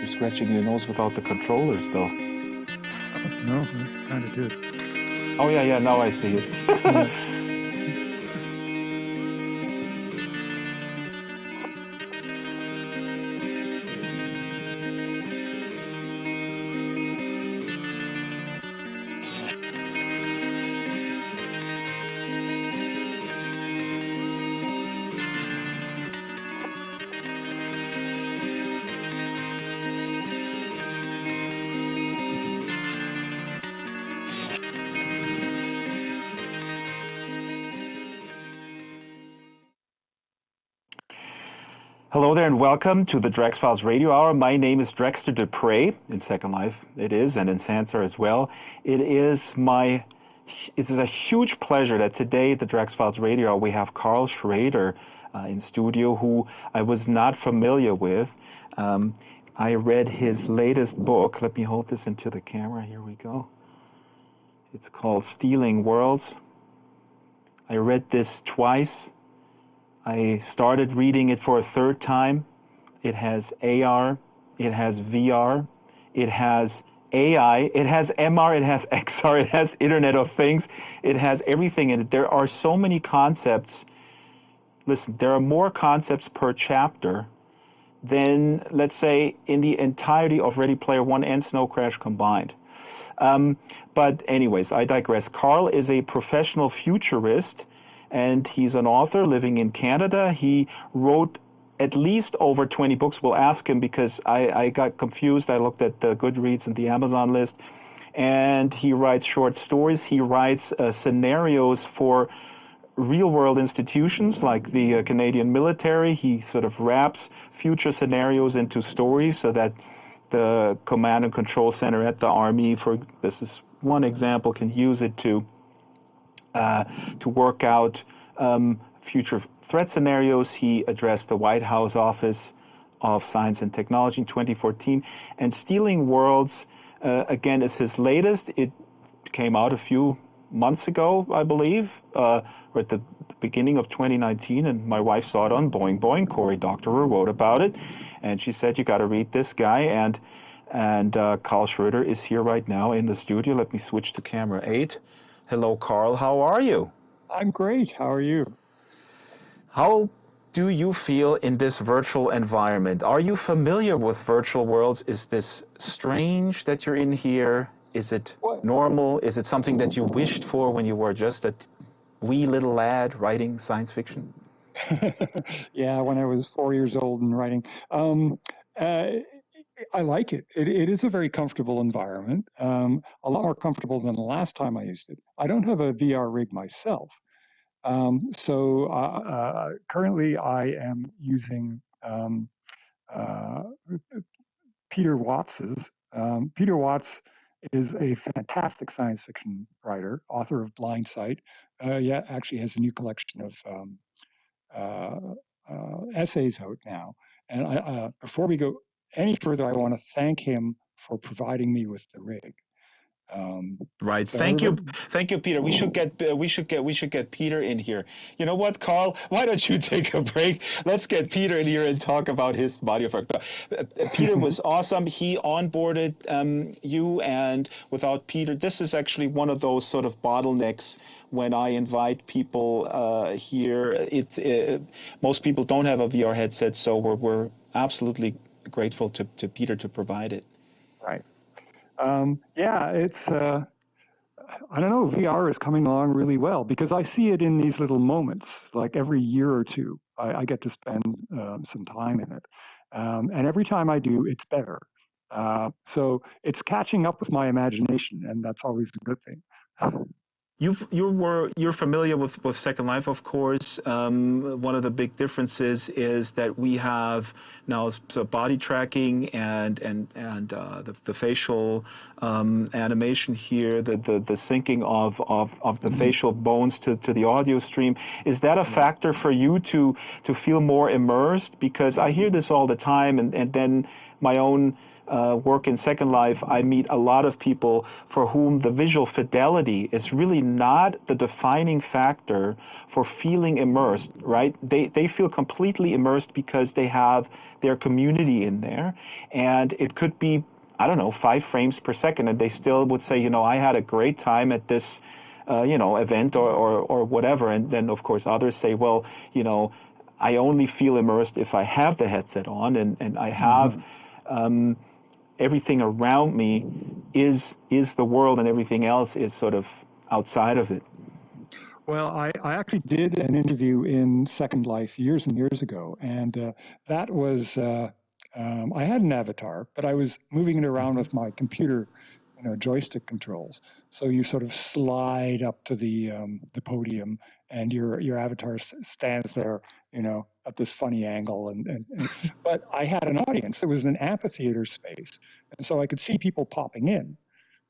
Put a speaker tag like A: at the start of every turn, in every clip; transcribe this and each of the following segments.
A: You're scratching your nose without the controllers, though.
B: No, I kind of did.
A: Oh, yeah, now I see it. Hello there and welcome to the Drax Files Radio Hour. My name is Drexter Dupre, in Second Life it is, and in Sansar as well. It is a huge pleasure that today at the Drax Files Radio Hour we have Carl Schrader in studio, who I was not familiar with. I read his latest book. Let me hold this into the camera. Here we go. It's called Stealing Worlds. I read this twice. I started reading it for a third time. it has AR, it has VR, it has AI, it has MR, it has XR, it has Internet of Things, it has everything in it. There are so many concepts. Listen, there are more concepts per chapter than, let's say, in the entirety of Ready Player One and Snow Crash combined. But anyways, I digress. Carl is a professional futurist, and he's an author living in Canada. He wrote at least over 20 books. We'll ask him because I got confused. I looked at the Goodreads and the Amazon list, and he writes short stories. He writes scenarios for real-world institutions like the Canadian military. He sort of wraps future scenarios into stories so that the command and control center at the Army, for this is one example, can use it to work out future threat scenarios. He addressed the White House Office of Science and Technology in 2014. And Stealing Worlds, again, is his latest. It came out a few months ago, I believe, or at the beginning of 2019, and my wife saw it on Boing Boing. Cory Doctorow wrote about it, and she said, you got to read this guy. And Carl Schroeder is here right now in the studio. Let me switch to camera 8. Hello, Carl. How are you?
B: I'm great. How are you?
A: How do you feel in this virtual environment? Are you familiar with virtual worlds? Is this strange that you're in here? Is it normal? Is it something that you wished for when you were just a wee little lad writing science fiction?
B: Yeah, when I was 4 years old and writing. I like it. It is a very comfortable environment, a lot more comfortable than the last time I used it. I don't have a VR rig myself. So currently I am using uh, Peter Watts's. Peter Watts is a fantastic science fiction writer, author of Blind Sight. Yeah, actually has a new collection of essays out now. And before we go any further, I want to thank him for providing me with the rig.
A: Right.
B: So
A: Thank you,
B: everybody,
A: Peter. We should get Peter in here. You know what, Carl? Why don't you take a break? Let's get Peter in here and talk about his body of work. Peter was awesome. He onboarded you, and without Peter, this is actually one of those sort of bottlenecks when I invite people here. Most people don't have a VR headset, so we're absolutely grateful to Peter to provide it.
B: right. Yeah, it's, I don't know, VR is coming along really well because I see it in these little moments, like every year or two, I get to spend some time in it. And every time I do, it's better. So it's catching up with my imagination, and that's always a good thing.
A: You're familiar with Second Life, of course. One of the big differences is that we have now so body tracking and the facial animation here, the syncing of the facial bones to the audio stream. Is that a factor for you to feel more immersed? Because I hear this all the time, and then my own work in Second Life, I meet a lot of people for whom the visual fidelity is really not the defining factor for feeling immersed, right? They feel completely immersed because they have their community in there, and it could be, I don't know, 5 frames per second, and they still would say, I had a great time at this, event or whatever. And then, of course, others say, well, I only feel immersed if I have the headset on and I have everything around me is the world, and everything else is sort of outside of it.
B: Well, I actually did an interview in Second Life years and years ago, and that was, I had an avatar, but I was moving it around with my computer, joystick controls. So you sort of slide up to the podium, and your avatar stands there, at this funny angle. But I had an audience. It was an amphitheater space, and so I could see people popping in,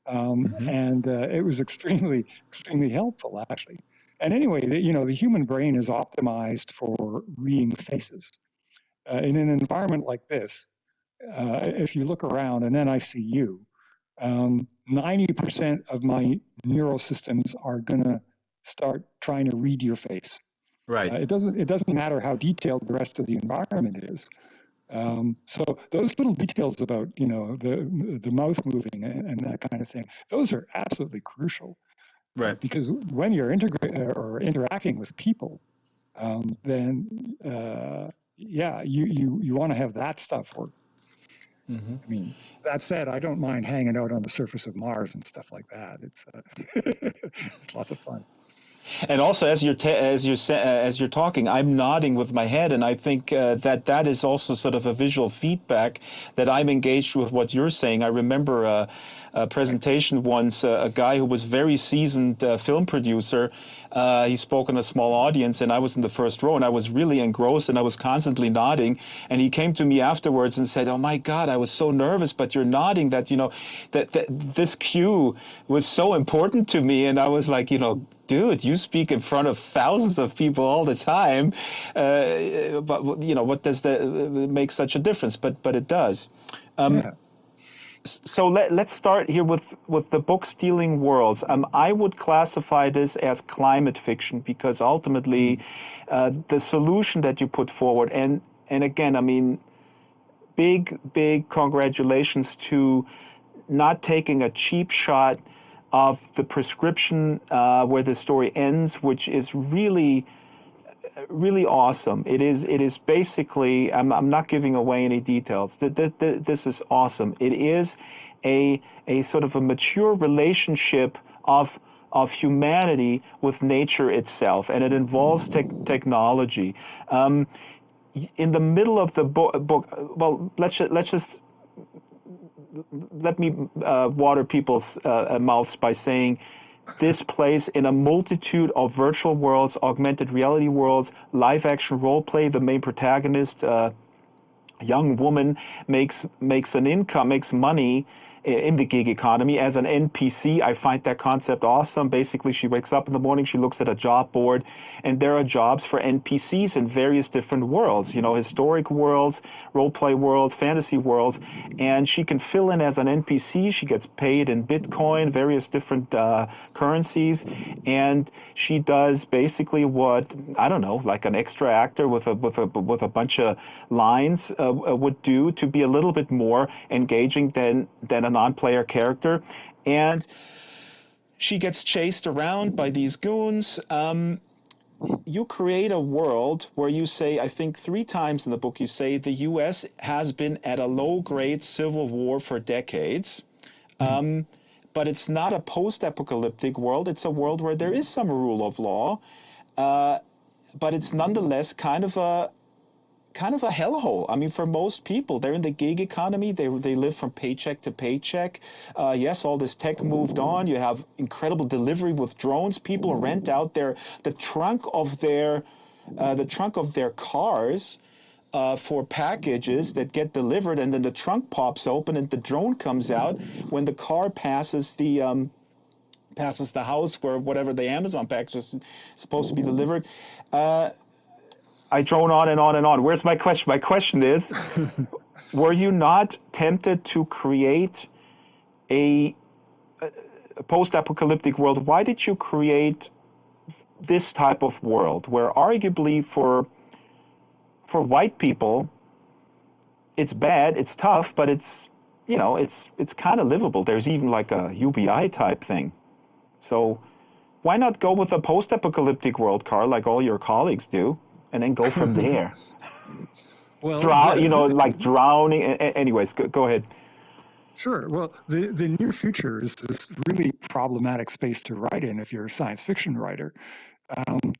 B: and it was extremely, extremely helpful, actually. And anyway, the human brain is optimized for reading faces. In an environment like this, if you look around and then I see you, 90% of my neural systems are going to start trying to read your face.
A: Right.
B: It doesn't matter how detailed the rest of the environment is. So those little details about the mouth moving and that kind of thing, those are absolutely crucial
A: Right.
B: because when you're interacting with people, then yeah, you want to have that stuff work.
A: Hmm.
B: I mean, that said, I don't mind hanging out on the surface of Mars and stuff like that. It's it's lots of fun.
A: And also, as you're talking, I'm nodding with my head, and I think that is also sort of a visual feedback that I'm engaged with what you're saying. I remember a presentation once, a guy who was very seasoned film producer. He spoke in a small audience, and I was in the first row, and I was really engrossed, and I was constantly nodding. And he came to me afterwards and said, "Oh my God, I was so nervous, but you're nodding. That this cue was so important to me." And I was like, dude, you speak in front of thousands of people all the time, but what does that make such a difference? But it does.
B: Yeah.
A: So let's start here with the book Stealing Worlds. I would classify this as climate fiction because ultimately, the solution that you put forward, and again, I mean, big congratulations to not taking a cheap shot of the prescription where the story ends, which is really awesome. It is basically, I'm not giving away any details. This is awesome. It is a sort of a mature relationship of humanity with nature itself, and it involves technology. In the middle of the book, well, let's just let me water people's mouths by saying this plays in a multitude of virtual worlds, augmented reality worlds, live action role play. The main protagonist, young woman, makes an income, makes money in the gig economy as an NPC. I find that concept awesome. Basically, she wakes up in the morning, she looks at a job board, and there are jobs for NPCs in various different worlds, historic worlds, role play worlds, fantasy worlds, and she can fill in as an NPC. She gets paid in Bitcoin, various different currencies, and she does basically what, I don't know, like an extra actor with a bunch of lines would do to be a little bit more engaging than a non-player character. And she gets chased around by these goons. You create a world where you say, I think 3 times in the book, you say the US has been at a low-grade civil war for decades. But it's not a post-apocalyptic world. It's a world where there is some rule of law, but it's nonetheless kind of a hellhole. I mean, for most people, they're in the gig economy. They live from paycheck to paycheck. Yes, all this tech moved on. You have incredible delivery with drones. People rent out the trunk of their cars for packages that get delivered, and then the trunk pops open and the drone comes out when the car passes the house where whatever the Amazon package is supposed to be delivered. I drone on and on and on. Where's my question? My question is, were you not tempted to create a post-apocalyptic world? Why did you create this type of world where arguably for white people, it's bad, it's tough, but it's kind of livable. There's even like a UBI type thing. So why not go with a post-apocalyptic world, Carl, like all your colleagues do, and then go from there?
B: Well,
A: Like drowning. Anyways, go ahead.
B: sure. Well, the near future is this really problematic space to write in if you're a science fiction writer. Um,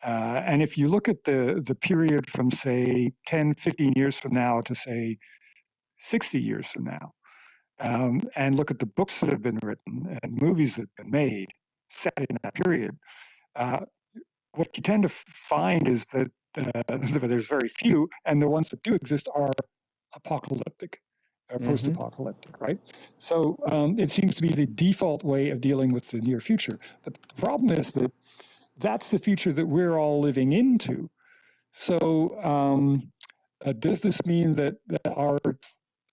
B: and if you look at the period from, say, 10, 15 years from now to, say, 60 years from now, and look at the books that have been written and movies that have been made set in that period, what you tend to find is that there's very few, and the ones that do exist are apocalyptic or post-apocalyptic, right? So it seems to be the default way of dealing with the near future. But the problem is that that's the future that we're all living into. So does this mean that all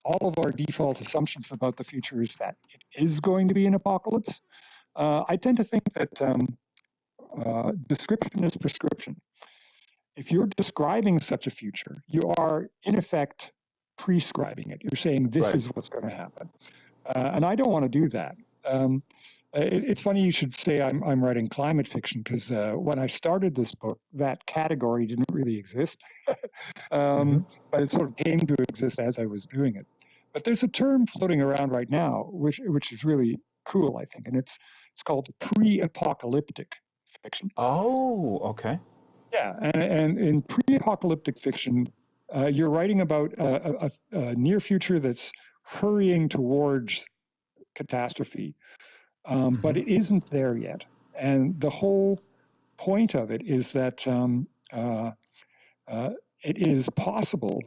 B: of our default assumptions about the future is that it is going to be an apocalypse? I tend to think that description is prescription. if you're describing such a future, you are in effect prescribing it. You're saying this
A: Right.
B: is what's going to happen, and I don't want to do that. It's funny you should say I'm writing climate fiction because when I started this book, that category didn't really exist,
A: Hmm.
B: but it sort of came to exist as I was doing it. But there's a term floating around right now, which is really cool, I think, and it's called pre-apocalyptic fiction.
A: Oh, okay.
B: Yeah, and in pre-apocalyptic fiction, you're writing about a near future that's hurrying towards catastrophe, but
A: Hmm.
B: it isn't there yet. And the whole point of it is that uh, it is possible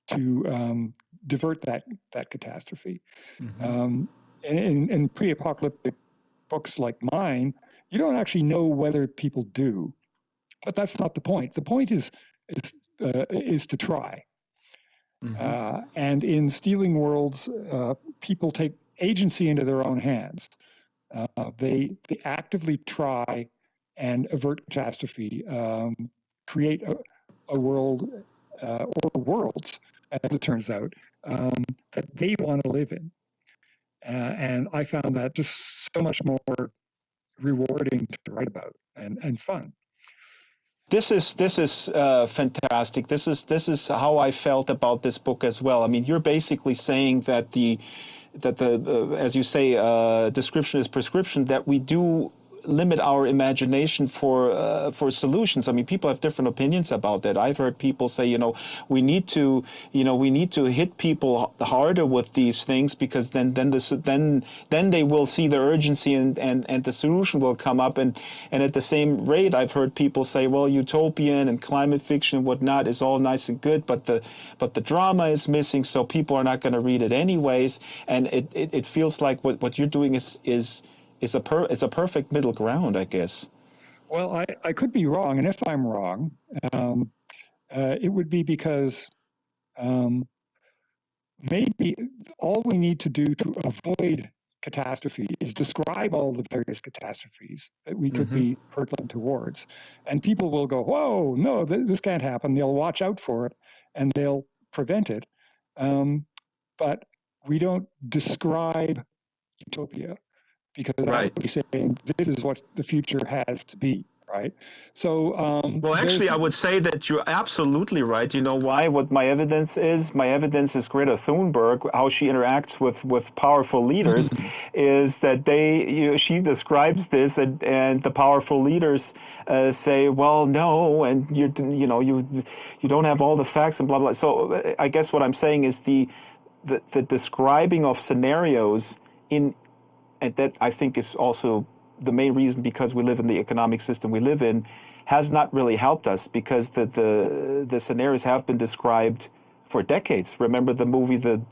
B: to divert that catastrophe.
A: Hmm.
B: Um, in pre-apocalyptic books like mine, you don't actually know whether people do, but that's not the point. The point is to try.
A: Hmm.
B: And in Stealing Worlds, people take agency into their own hands. They actively try and avert catastrophe, create a world or worlds, as it turns out, that they want to live in. And I found that just so much more rewarding to write about and fun.
A: This is fantastic. This is how I felt about this book as well. I mean, you're basically saying that the as you say, description is prescription. That we do limit our imagination for solutions. I mean, people have different opinions about that. I've heard people say, we need to, we need to hit people harder with these things because then they will see the urgency and the solution will come up. And at the same rate, I've heard people say, well, utopian and climate fiction and whatnot is all nice and good, but the drama is missing, so people are not going to read it anyways. And it feels like what you're doing is it's a perfect middle ground, I guess.
B: Well, I could be wrong, and if I'm wrong, um, it would be because um, maybe all we need to do to avoid catastrophe is describe all the various catastrophes that we could
A: Hmm.
B: be hurtling towards. And people will go, whoa, no, this can't happen. They'll watch out for it and they'll prevent it. Um, but we don't describe utopia because that
A: Right.
B: would be saying this is what the future has to be, right? So
A: Well, actually,
B: there's.
A: I would say that you're absolutely right. You know why? What my evidence is? My evidence is Greta Thunberg, how she interacts with powerful leaders,
B: Mm,
A: is that she describes this, and the powerful leaders say, well, no, and you don't have all the facts and blah blah. So I guess what I'm saying is the describing of scenarios in and that I think is also the main reason because we live in the economic system we live in has not really helped us because the scenarios have been described for decades. Remember the movie the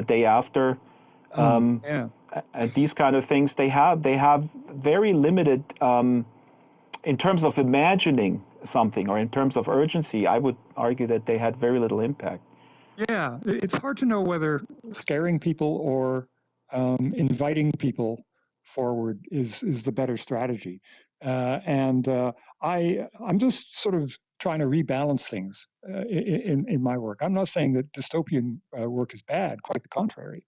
A: day after,
B: yeah.
A: and these kind of things they have very limited in terms of imagining something or in terms of urgency. I would argue that they had very little impact.
B: Yeah, it's hard to know whether scaring people or inviting people forward is the better strategy. And I'm just sort of trying to rebalance things in my work. I'm not saying that dystopian work is bad. Quite the contrary.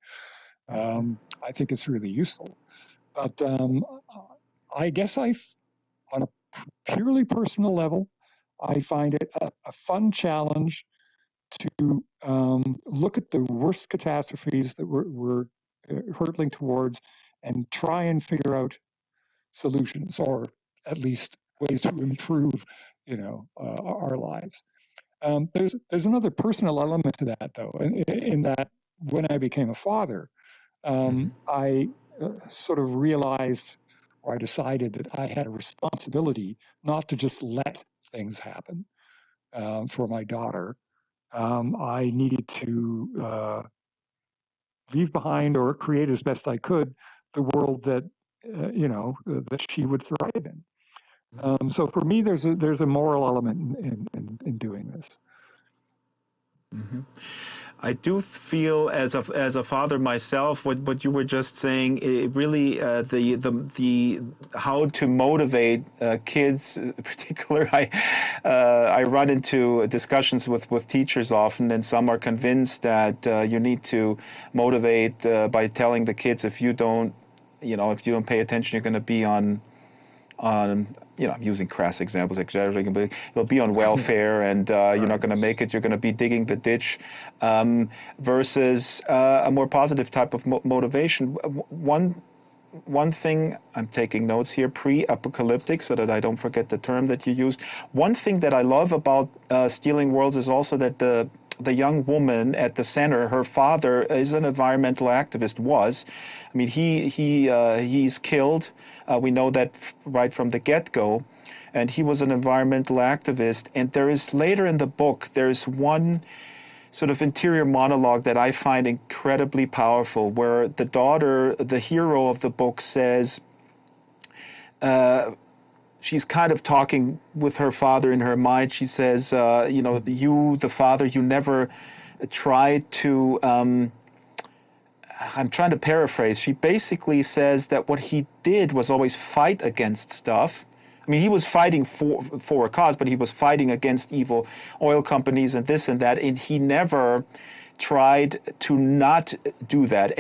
B: I think it's really useful. But I guess on a purely personal level, I find it a fun challenge to look at the worst catastrophes that we're hurtling towards and try and figure out solutions or at least ways to improve, our lives. There's another personal element to that, though, in that when I became a father, I sort of realized or I decided that I had a responsibility not to just let things happen for my daughter. I needed to leave behind or create as best I could the world that that she would thrive in. So for me, there's a moral element in doing this.
A: I do feel as a father myself, what you were just saying, it really the how to motivate kids. In particular, I run into discussions with teachers often, and some are convinced that you need to motivate by telling the kids if you don't, if you don't pay attention, you're going to be on I'm using crass examples, exaggerating, but you'll be on welfare and you're not going to make it. You're going to be digging the ditch, versus a more positive type of motivation. One thing, I'm taking notes here, pre-apocalyptic, so that I don't forget the term that you used. One thing that I love about Stealing Worlds is also that the young woman at the center, her father is an environmental activist. I mean, he's killed. We know that right from the get-go, and he was an environmental activist. And there is later in the book, there's one sort of interior monologue that I find incredibly powerful, where the daughter, the hero of the book, says, she's kind of talking with her father in her mind. She says, you, the father, you never tried to, I'm trying to paraphrase. She basically says that what he did was always fight against stuff. I mean, he was fighting for a cause, but he was fighting against evil oil companies and this and that, and he never tried to not do that.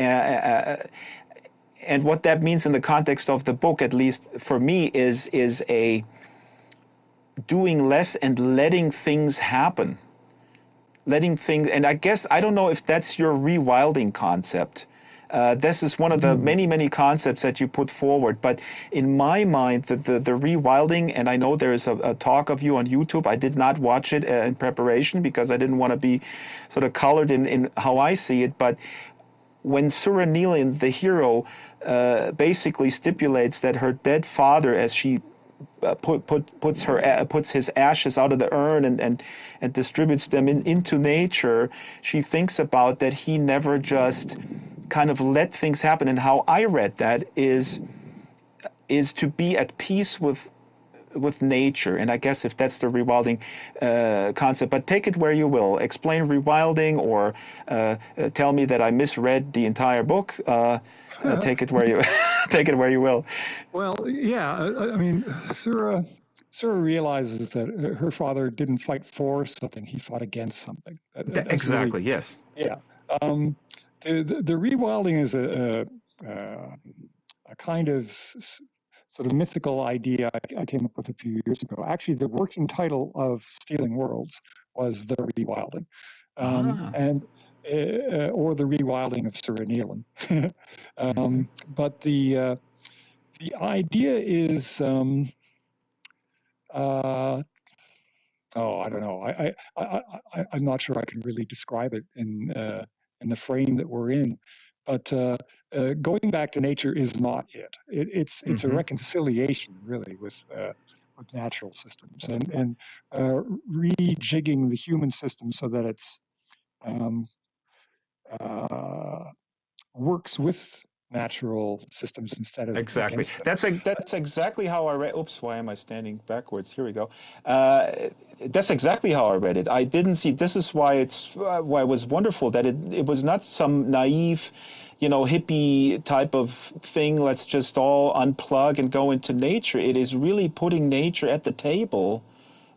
A: And what that means in the context of the book, at least for me, is a doing less and letting things happen. And I guess, I don't know if that's your rewilding concept. This is one of the many, many concepts that you put forward. But in my mind, the rewilding, and I know there is a talk of you on YouTube. I did not watch it in preparation because I didn't want to be sort of colored in how I see it. But when Sura Neelan, the hero, basically stipulates that her dead father, as she puts his ashes out of the urn and distributes them into nature, she thinks about that he never just kind of let things happen. And how I read that is to be at peace with nature. And I guess if that's the rewilding concept, but take it where you will. Explain rewilding, or tell me that I misread the entire book. Take it where you take it where you will.
B: Well, yeah, I mean, Sura realizes that her father didn't fight for something; he fought against something. That's
A: Exactly.
B: really,
A: Yes.
B: yeah. The rewilding is a kind of sort of mythical idea I came up with a few years ago. Actually, the working title of Stealing Worlds was The Rewilding, and or The Rewilding of Sura Neelan. But the idea is, I don't know. I'm not sure I can really describe it in the frame that we're in. But going back to nature is not it. It's a reconciliation, really, with natural systems, and rejigging the human system so that it's works with natural systems instead of
A: Exactly.
B: against them.
A: That's exactly how I read. Oops, why am I standing backwards? Here we go. That's exactly how I read it. I didn't see. This is why it was wonderful that it was not some naive, hippie type of thing. Let's just all unplug and go into nature. It is really putting nature at the table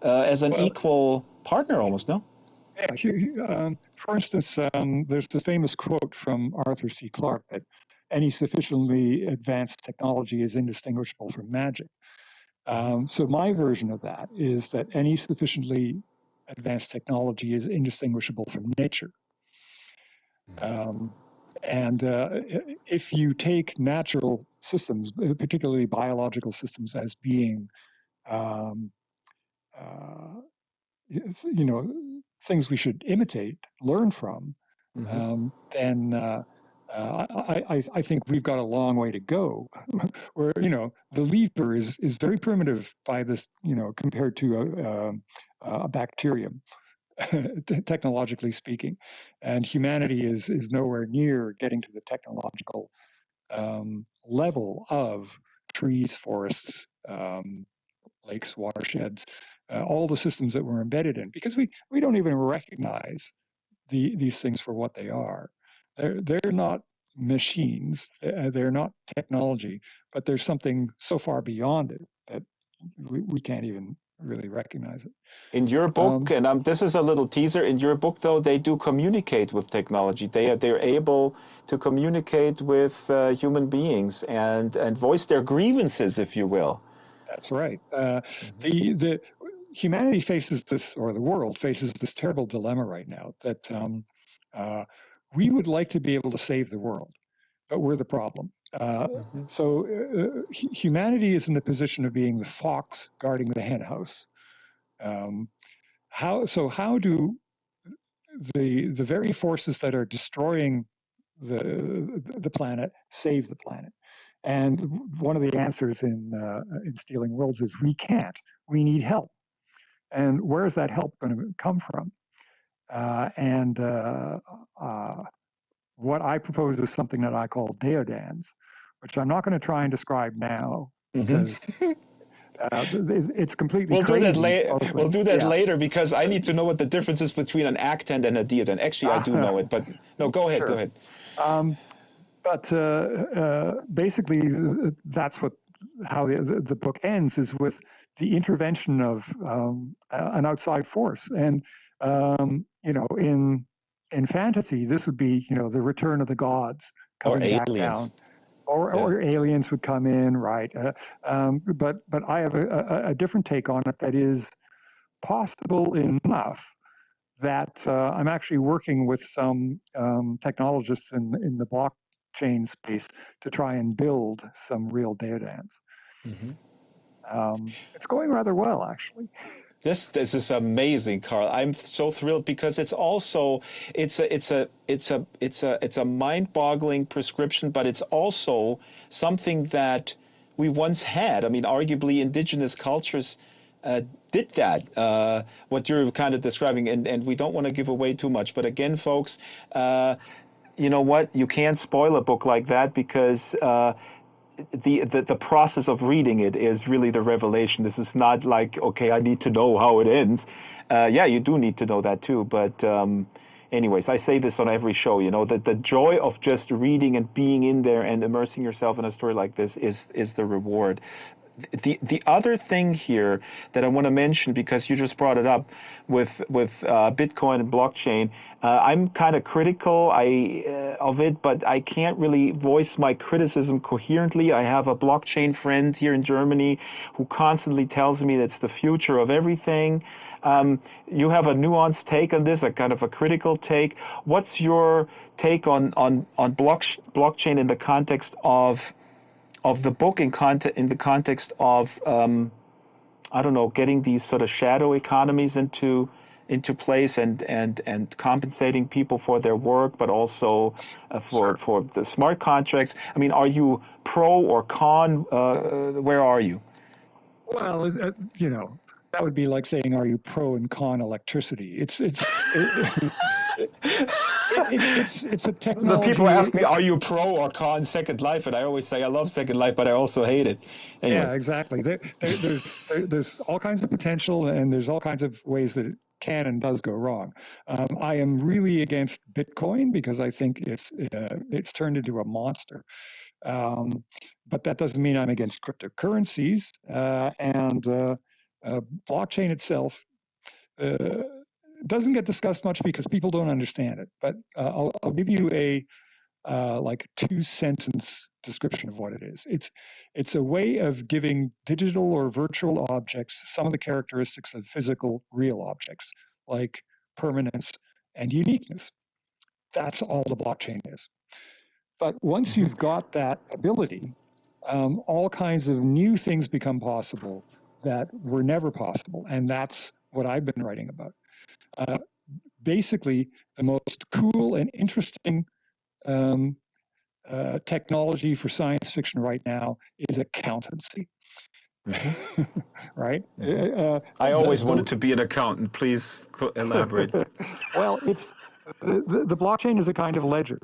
A: as an equal partner, almost. No.
B: Yeah, for instance, there's this famous quote from Arthur C. Clarke that any sufficiently advanced technology is indistinguishable from magic. So my version of that is that any sufficiently advanced technology is indistinguishable from nature. And if you take natural systems, particularly biological systems, as being things we should imitate, learn from, then I think we've got a long way to go. Where the lever is very primitive by this, compared to a bacterium, technologically speaking, and humanity is nowhere near getting to the technological level of trees, forests, lakes, watersheds, all the systems that we're embedded in, because we don't even recognize these things for what they are. They're not machines. They're not technology, but there's something so far beyond it that we can't even really recognize it.
A: In your book, and this is a little teaser. In your book, though, they do communicate with technology. They're able to communicate with human beings and voice their grievances, if you will.
B: That's right.
A: Mm-hmm.
B: The humanity faces this, or the world faces this terrible dilemma right now that we would like to be able to save the world, but we're the problem.
A: Mm-hmm.
B: Humanity is in the position of being the fox guarding the hen house. How do the very forces that are destroying the planet save the planet? And one of the answers in Stealing Worlds is we can't. We need help. And where is that help going to come from? And what I propose is something that I call deodans, which I'm not going to try and describe now because
A: Mm-hmm.
B: it's completely
A: We'll do that
B: crazy.
A: later. We'll do that
B: Yeah.
A: later because I need to know what the difference is between an actant and a deodand. Actually, I do know it, but no, go ahead.
B: Sure.
A: Go ahead.
B: But basically, that's how the book ends, is with the intervention of an outside force. And in fantasy, this would be the return of the gods
A: Or
B: coming back
A: aliens.
B: down, or aliens would come in, right? But I have a different take on it that is possible enough that I'm actually working with some technologists in the blockchain space to try and build some real deodans.
A: Mm-hmm.
B: It's going rather well, actually.
A: This is amazing, Carl. I'm so thrilled because it's also it's a mind-boggling prescription, but it's also something that we once had. I mean, arguably, indigenous cultures did that. What you're kind of describing, and we don't want to give away too much. But again, folks, you know what? You can't spoil a book like that because. The process of reading it is really the revelation. This is not like, okay, I need to know how it ends. Yeah, you do need to know that too. But anyways, I say this on every show, that the joy of just reading and being in there and immersing yourself in a story like this is the reward. The other thing here that I want to mention, because you just brought it up with Bitcoin and blockchain, I'm kind of critical of it, but I can't really voice my criticism coherently. I have a blockchain friend here in Germany who constantly tells me that's the future of everything. You have a nuanced take on this, a kind of a critical take. What's your take on blockchain in the context of the book, in the context of I don't know, getting these sort of shadow economies into place and compensating people for their work, but also for the smart contracts. I mean, are you pro or con? Where are you?
B: Well, that would be like saying, "Are you pro and con electricity?" It's a technology.
A: So people ask me, "Are you pro or con Second Life?" And I always say, "I love Second Life, but I also hate it." Anyways.
B: Yeah, exactly. There's all kinds of potential, and there's all kinds of ways that it can and does go wrong. I am really against Bitcoin because I think it's turned into a monster. But that doesn't mean I'm against cryptocurrencies and blockchain itself. Doesn't get discussed much because people don't understand it. But I'll give you a like 2-sentence description of what it is. It's a way of giving digital or virtual objects some of the characteristics of physical real objects, like permanence and uniqueness. That's all the blockchain is. But once you've got that ability, all kinds of new things become possible that were never possible. And that's what I've been writing about. Basically, the most cool and interesting technology for science fiction right now is accountancy.
A: Mm-hmm.
B: Right?
A: Mm-hmm. I always wanted to be an accountant. Please elaborate.
B: Well, the blockchain is a kind of ledger.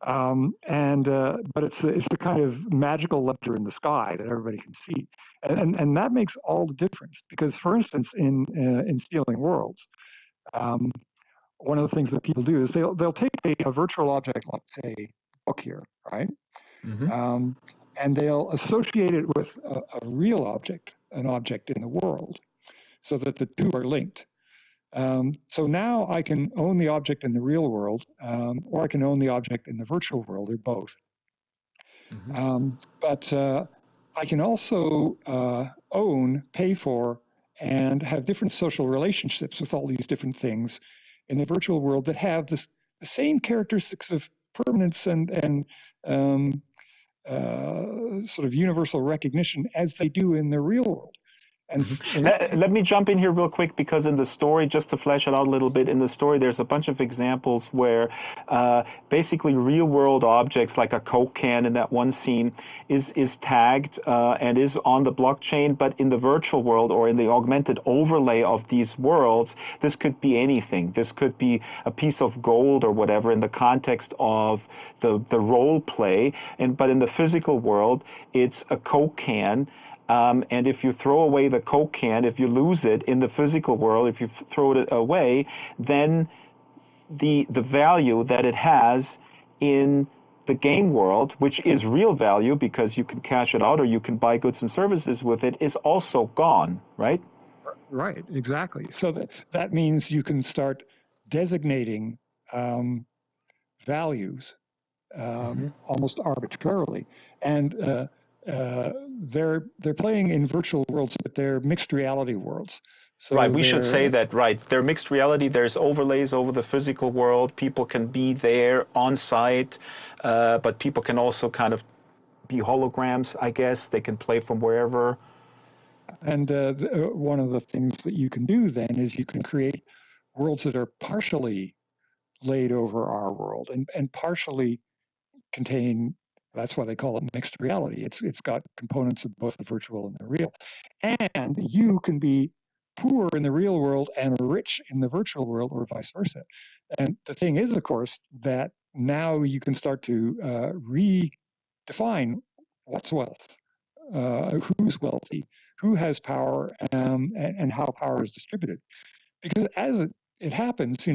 B: But it's the kind of magical ledger in the sky that everybody can see, and that makes all the difference. Because, for instance, in Stealing Worlds, one of the things that people do is they'll take a virtual object, like say book here, right?
A: Hmm.
B: Um, and they'll associate it with a real object, an object in the world, so that the two are linked. So now I can own the object in the real world, or I can own the object in the virtual world, or both.
A: Hmm.
B: But I can also own, pay for, and have different social relationships with all these different things in the virtual world that have the same characteristics of permanence and um, sort of universal recognition as they do in the real world. And
A: Mhm. Let me jump in here real quick because in the story, just to flesh it out a little bit, in the story, there's a bunch of examples where basically real world objects like a Coke can in that one scene is tagged and is on the blockchain, but in the virtual world or in the augmented overlay of these worlds, this could be anything. This could be a piece of gold or whatever in the context of the role play. But in the physical world, it's a Coke can. And if you throw away the Coke can, if you lose it in the physical world, if you throw it away, then the value that it has in the game world, which is real value because you can cash it out or you can buy goods and services with it, is also gone, right?
B: right, exactly. So that means you can start designating values
A: Mm-hmm.
B: almost arbitrarily, and they're playing in virtual worlds, but they're mixed reality worlds.
A: Right,
B: So
A: we should say
B: they're
A: that, right. They're mixed reality. There's overlays over the physical world. People can be there on site, but people can also kind of be holograms, I guess. They can play from wherever.
B: and one of the things that you can do then is you can create worlds that are partially laid over our world and partially contain. That's why they call it mixed reality. It's got components of both the virtual and the real, and you can be poor in the real world and rich in the virtual world, or vice versa. And the thing is, of course, that now you can start to redefine what's wealth, who's wealthy, who has power, and how power is distributed. Because as it happens,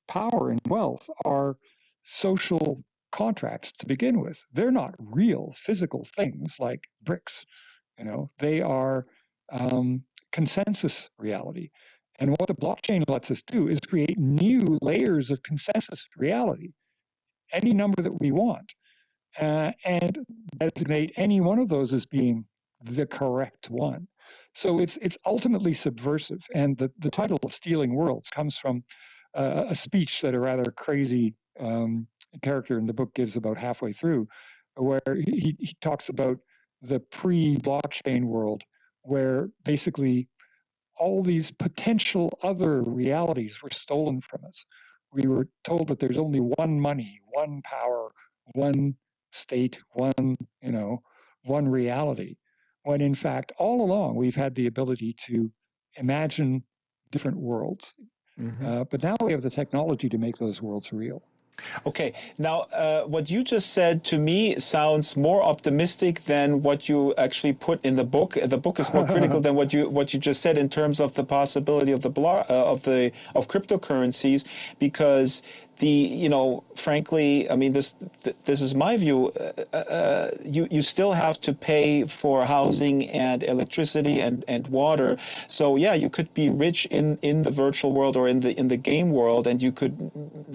B: power and wealth are social contracts to begin with. They're not real physical things like bricks. They are um, consensus reality. And what the blockchain lets us do is create new layers of consensus reality, any number that we want, and designate any one of those as being the correct one. So it's ultimately subversive. And the title of Stealing Worlds comes from a speech that a rather crazy character in the book gives about halfway through, where he talks about the pre-blockchain world, where basically all these potential other realities were stolen from us. We were told that there's only one money, one power, one state, one reality. When in fact, all along, we've had the ability to imagine different worlds.
A: Mm-hmm.
B: But now we have the technology to make those worlds real.
A: Okay, now what you just said to me sounds more optimistic than what you actually put in the book. The book is more critical than what you just said in terms of the possibility of of cryptocurrencies, because frankly, I mean, this is my view. You still have to pay for housing and electricity and water. So yeah, you could be rich in the virtual world or in the game world, and you could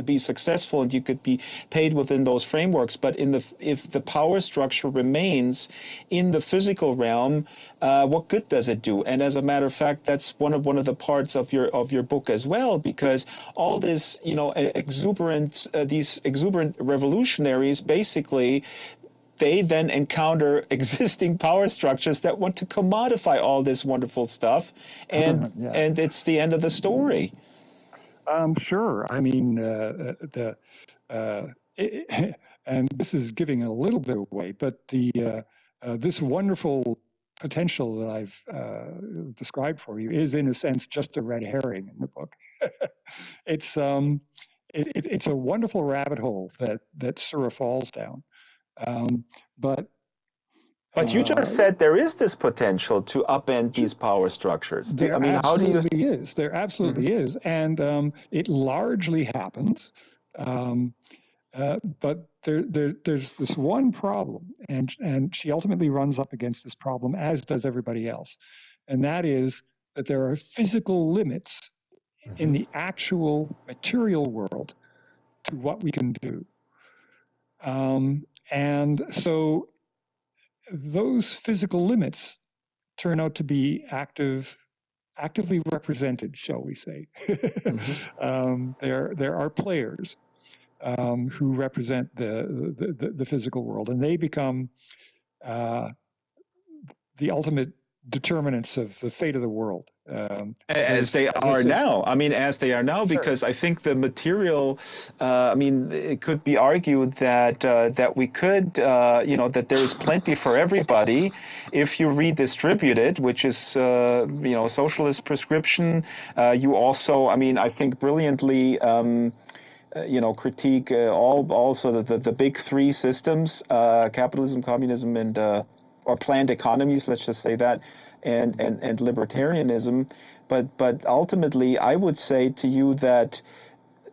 A: be successful and you could be paid within those frameworks. But if the power structure remains in the physical realm, what good does it do? And as a matter of fact, that's one of the parts of your book as well, because all this, these exuberant revolutionaries, basically, they then encounter existing power structures that want to commodify all this wonderful stuff, and
B: Yeah.
A: and it's the end of the story.
B: Sure. I mean, uh, and this is giving a little bit away, but this wonderful potential that I've described for you is, in a sense, just a red herring in the book. it's it's a wonderful rabbit hole that Sura falls down, but
A: But you just said there is this potential to upend these power structures.
B: There
A: I mean, how do you?
B: absolutely is. There absolutely is, and it largely happens. Um, but there's this one problem, and she ultimately runs up against this problem, as does everybody else, and that is that there are physical limits in the actual material world to what we can do. And so those physical limits turn out to be actively represented, shall we say.
A: Mm-hmm.
B: There are players who represent the physical world, and they become uh, the ultimate determinants of the fate of the world.
A: As they
B: As I
A: are
B: said,
A: now. I mean, as they are now,
B: sure.
A: because I think the material. I mean, it could be argued that we could, that there is plenty for everybody if you redistribute it, which is, socialist prescription. You also, I mean, I think brilliantly. Critique all also the big three systems: capitalism, communism, and or planned economies. Let's just say that, and libertarianism. But ultimately, I would say to you that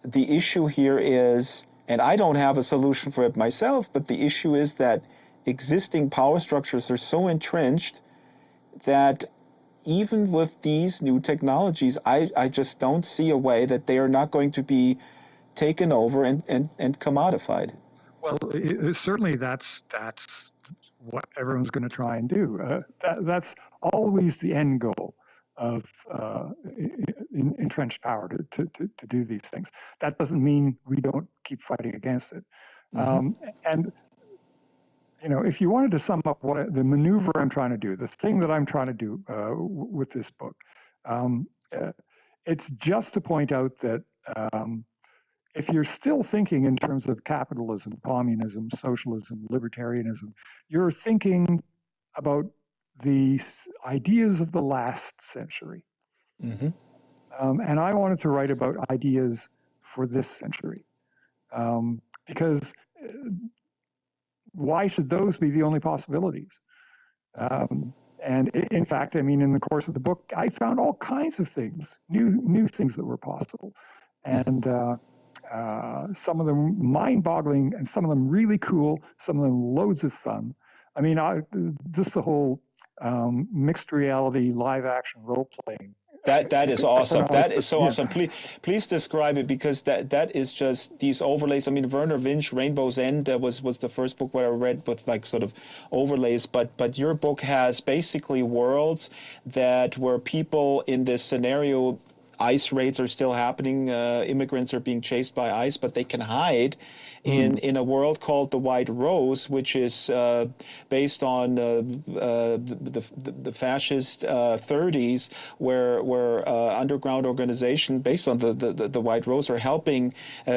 A: the issue here is, and I don't have a solution for it myself, but the issue is that existing power structures are so entrenched that even with these new technologies, I just don't see a way that they are not going to be taken over and commodified.
B: Well, certainly that's what everyone's going to try and do. That's always the end goal of entrenched power to do these things. That doesn't mean we don't keep fighting against it.
A: Mm-hmm.
B: And if you wanted to sum up what the maneuver I'm trying to do, the thing that I'm trying to do with this book, um, uh, it's just to point out that if you're still thinking in terms of capitalism, communism, socialism, libertarianism, you're thinking about the ideas of the last century.
A: Mm-hmm.
B: And I wanted to write about ideas for this century. Because why should those be the only possibilities? And in fact, I mean, in the course of the book, I found all kinds of things, new things that were possible. And some of them mind-boggling, and some of them really cool. Some of them loads of fun. I mean, just the whole mixed reality, live-action role-playing.
A: That is awesome. That is so
B: Yeah.
A: awesome. Please describe it, because that is just these overlays. I mean, Werner Winch, Rainbow's End was the first book where I read with like sort of overlays. But your book has basically worlds that where people in this scenario, ICE raids are still happening. Immigrants are being chased by ICE, but they can hide in a world called the White Rose, which is based on the fascist 30s, where underground organization based on the White Rose are helping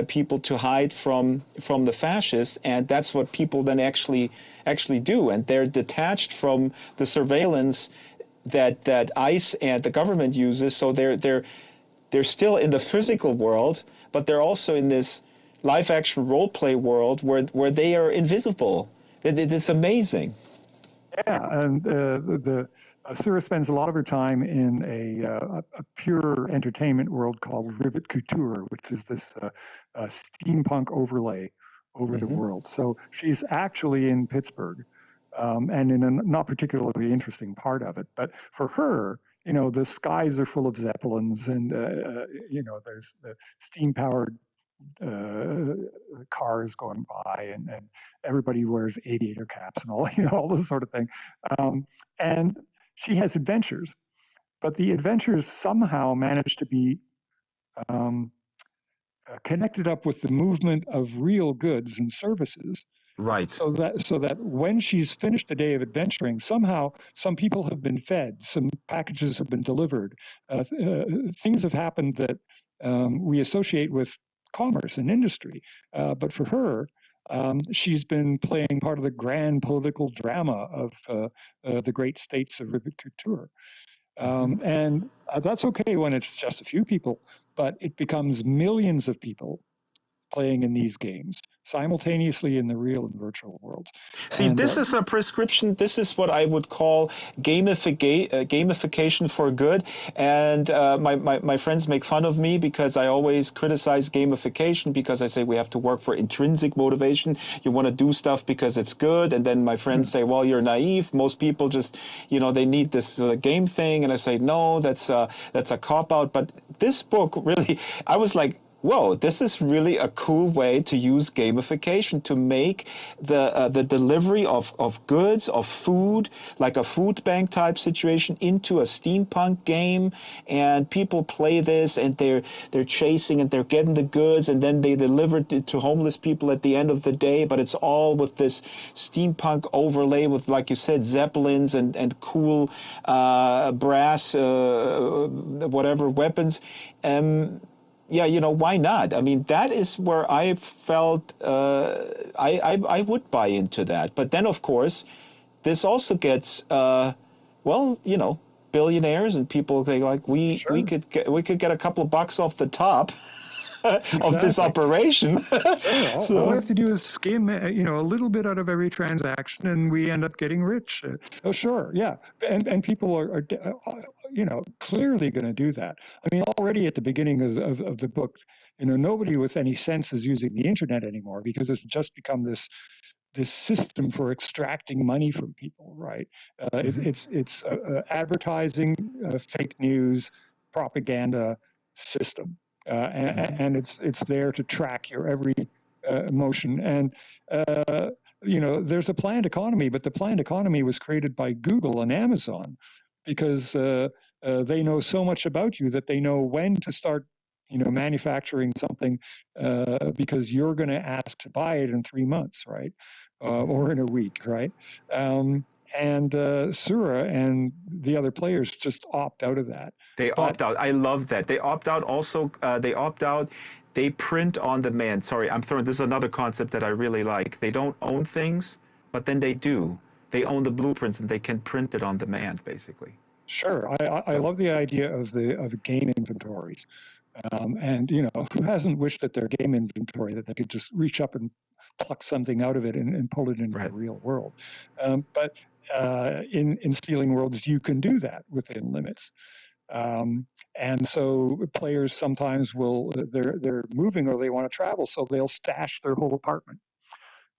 A: people to hide from the fascists, and that's what people then actually do, and they're detached from the surveillance that ICE and the government uses. So they're still in the physical world, but they're also in this live action role play world where they are invisible. It's amazing.
B: Yeah, and the Sura spends a lot of her time in a pure entertainment world called Rivet Couture, which is this steampunk overlay over the
A: Mm-hmm.
B: world. So she's actually in Pittsburgh, and in a not particularly interesting part of it. But for her, the skies are full of zeppelins, and there's the steam-powered uh, cars going by, and everybody wears aviator caps and all, all this sort of thing. And she has adventures, but the adventures somehow manage to be um, connected up with the movement of real goods and services,
A: Right.
B: so that when she's finished the day of adventuring, somehow some people have been fed, some packages have been delivered, things have happened that we associate with commerce and industry. But for her, she's been playing part of the grand political drama of the great states of Rivet Couture. And that's okay when it's just a few people, but it becomes millions of people playing in these games. simultaneously in the real and virtual worlds.
A: See,
B: And
A: this is a prescription. This is what I would call gamification for good. And my friends make fun of me because I always criticize gamification because I say we have to work for intrinsic motivation. You want to do stuff because it's good. And then my friends say, well, you're naive. Most people just, they need this game thing. And I say, no, that's a cop-out. But this book really, I was like, whoa, this is really a cool way to use gamification to make the delivery of goods, of food, like a food bank type situation into a steampunk game. And people play this and they're chasing and they're getting the goods and then they deliver it to homeless people at the end of the day. But it's all with this steampunk overlay with, like you said, zeppelins and cool brass, whatever weapons. Yeah, why not? I mean, that is where I felt I would buy into that. But then, of course, this also gets billionaires and people think like we could get a couple of bucks off the top of this operation.
B: Sure. All we have to do is skim, a little bit out of every transaction, and we end up getting rich. Oh, sure, yeah, and people are clearly going to do that. I mean, already at the beginning of the book, nobody with any sense is using the internet anymore because it's just become this system for extracting money from people, right? It's advertising, fake news, propaganda system. And it's there to track your every motion. And there's a planned economy, but the planned economy was created by Google and Amazon because they know so much about you that they know when to start manufacturing something because you're going to ask to buy it in 3 months, right? Or in a week, right? And Sura and the other players just opt out of that.
A: They opt out. I love that. They opt out also. They opt out. They print on demand. Sorry, this is another concept that I really like. They don't own things, but then they do. They own the blueprints and they can print it on demand, basically.
B: Sure. I love the idea of game inventories. And, who hasn't wished that their game inventory, that they could just reach up and pluck something out of it and pull it into the real world. But in stealing worlds, you can do that within limits. And so players sometimes they're moving or they want to travel, so they'll stash their whole apartment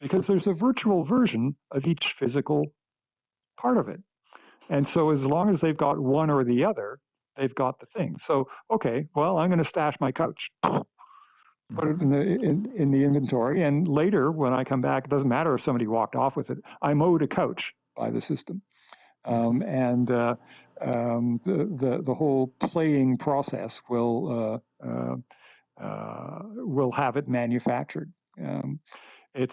B: because there's a virtual version of each physical part of it. And so as long as they've got one or the other, they've got the thing. So, okay, well, I'm going to stash my couch, put it in the inventory, and later when I come back, it doesn't matter if somebody walked off with it. I'm owed a couch by the system. And the whole playing process will have it manufactured. It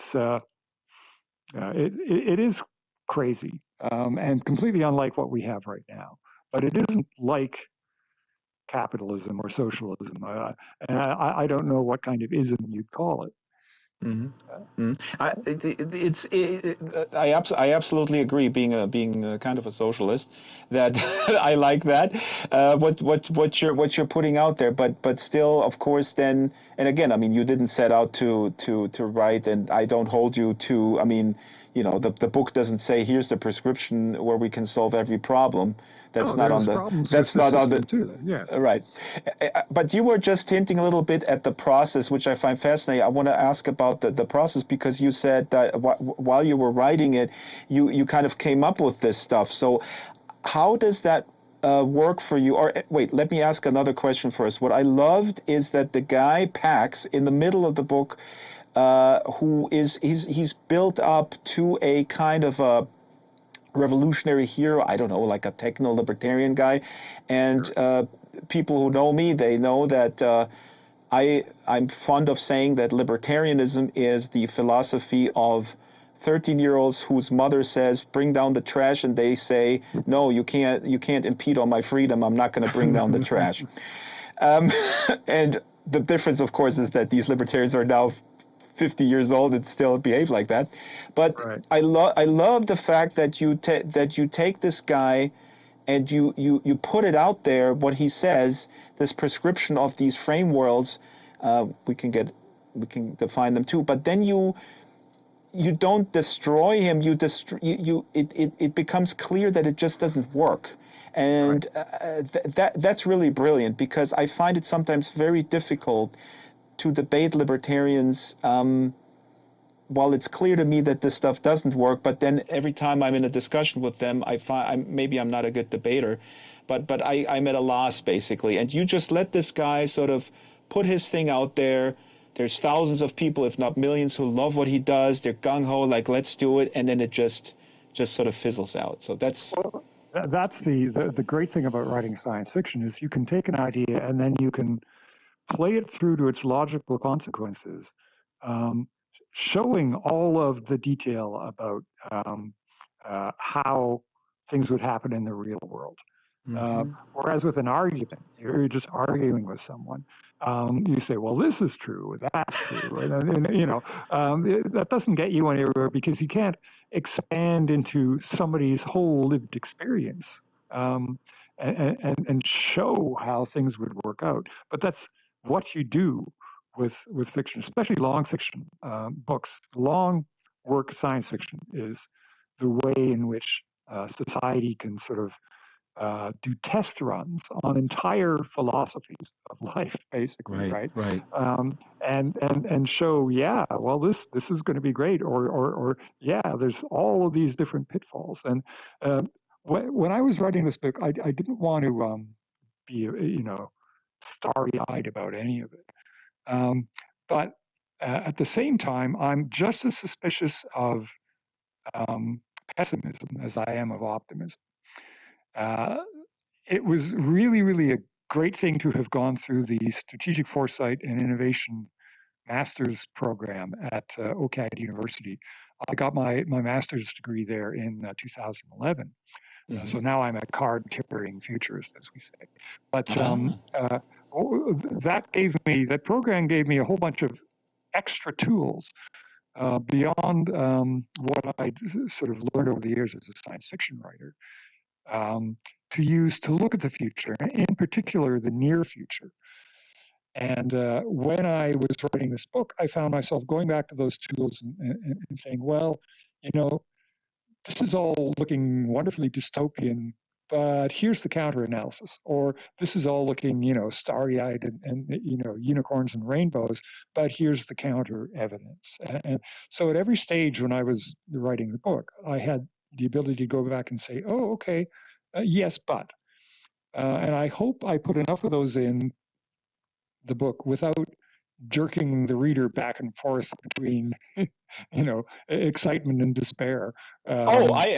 B: is crazy and completely unlike what we have right now. But it isn't like capitalism or socialism. And I don't know what kind of ism you'd call it.
A: I absolutely agree. Being kind of a socialist, that I like that. What you're putting out there, but still, of course, then and again, I mean, you didn't set out to write, and I don't hold you to. I mean, the book doesn't say here's the prescription where we can solve every problem. That's not on the. That's not on the.
B: Too, yeah.
A: Right, but you were just hinting a little bit at the process, which I find fascinating. I want to ask about the process because you said that while you were writing it, you kind of came up with this stuff. So, how does that work for you? Or wait, let me ask another question first. What I loved is that the guy Pax in the middle of the book. He's built up to a kind of a revolutionary hero. I don't know, like a techno-libertarian guy. And people who know me, they know that I'm fond of saying that libertarianism is the philosophy of 13-year-olds whose mother says, bring down the trash, and they say, no, you can't impede on my freedom. I'm not going to bring down the trash. And the difference, of course, is that these libertarians are now 50 years old and still behave like that. But right. I love the fact that you take this guy and you put it out there, what he says, this prescription of these frame worlds. We can get we can define them too. But then you don't destroy him. It becomes clear that it just doesn't work,
B: Right.
A: and that's really brilliant because I find it sometimes very difficult to debate libertarians. While it's clear to me that this stuff doesn't work, but then every time I'm in a discussion with them, I find maybe I'm not a good debater, but I'm at a loss basically. And you just let this guy sort of put his thing out there. There's thousands of people, if not millions, who love what he does. They're gung ho, like let's do it, and then it just sort of fizzles out. So that's
B: Well, that's the great thing about writing science fiction is you can take an idea and then you can play it through to its logical consequences, um, showing all of the detail about how things would happen in the real world.
A: mm-hmm.
B: Whereas with an argument, you're just arguing with someone. You say, "Well, this is true, that's true," that doesn't get you anywhere because you can't expand into somebody's whole lived experience and show how things would work out. But that's what you do with fiction, especially long fiction books. Long work science fiction is the way in which society can sort of do test runs on entire philosophies of life, basically,
A: Right,
B: right?
A: right.
B: And show, yeah, well, this is going to be great, or yeah, there's all of these different pitfalls. And when I was writing this book, I didn't want to be starry-eyed about any of it, but at the same time, I'm just as suspicious of um, pessimism as I am of optimism. Uh, it was really, really a great thing to have gone through the Strategic Foresight and Innovation Master's program at OCAD University. I got my master's degree there in 2011. So
A: Mm-hmm.
B: now I'm a card carrying futurist, as we say. But
A: Ah.
B: that program gave me a whole bunch of extra tools beyond what I sort of learned over the years as a science fiction writer um, to use to look at the future, in particular the near future. And when I was writing this book, I found myself going back to those tools and saying, well, you know, this is all looking wonderfully dystopian, but here's the counter analysis. Or this is all looking, starry eyed and, unicorns and rainbows, but here's the counter evidence. And so at every stage when I was writing the book, I had the ability to go back and say, oh, okay, yes, but. And I hope I put enough of those in the book without jerking the reader back and forth between excitement and despair.
A: Oh,
B: um,
A: I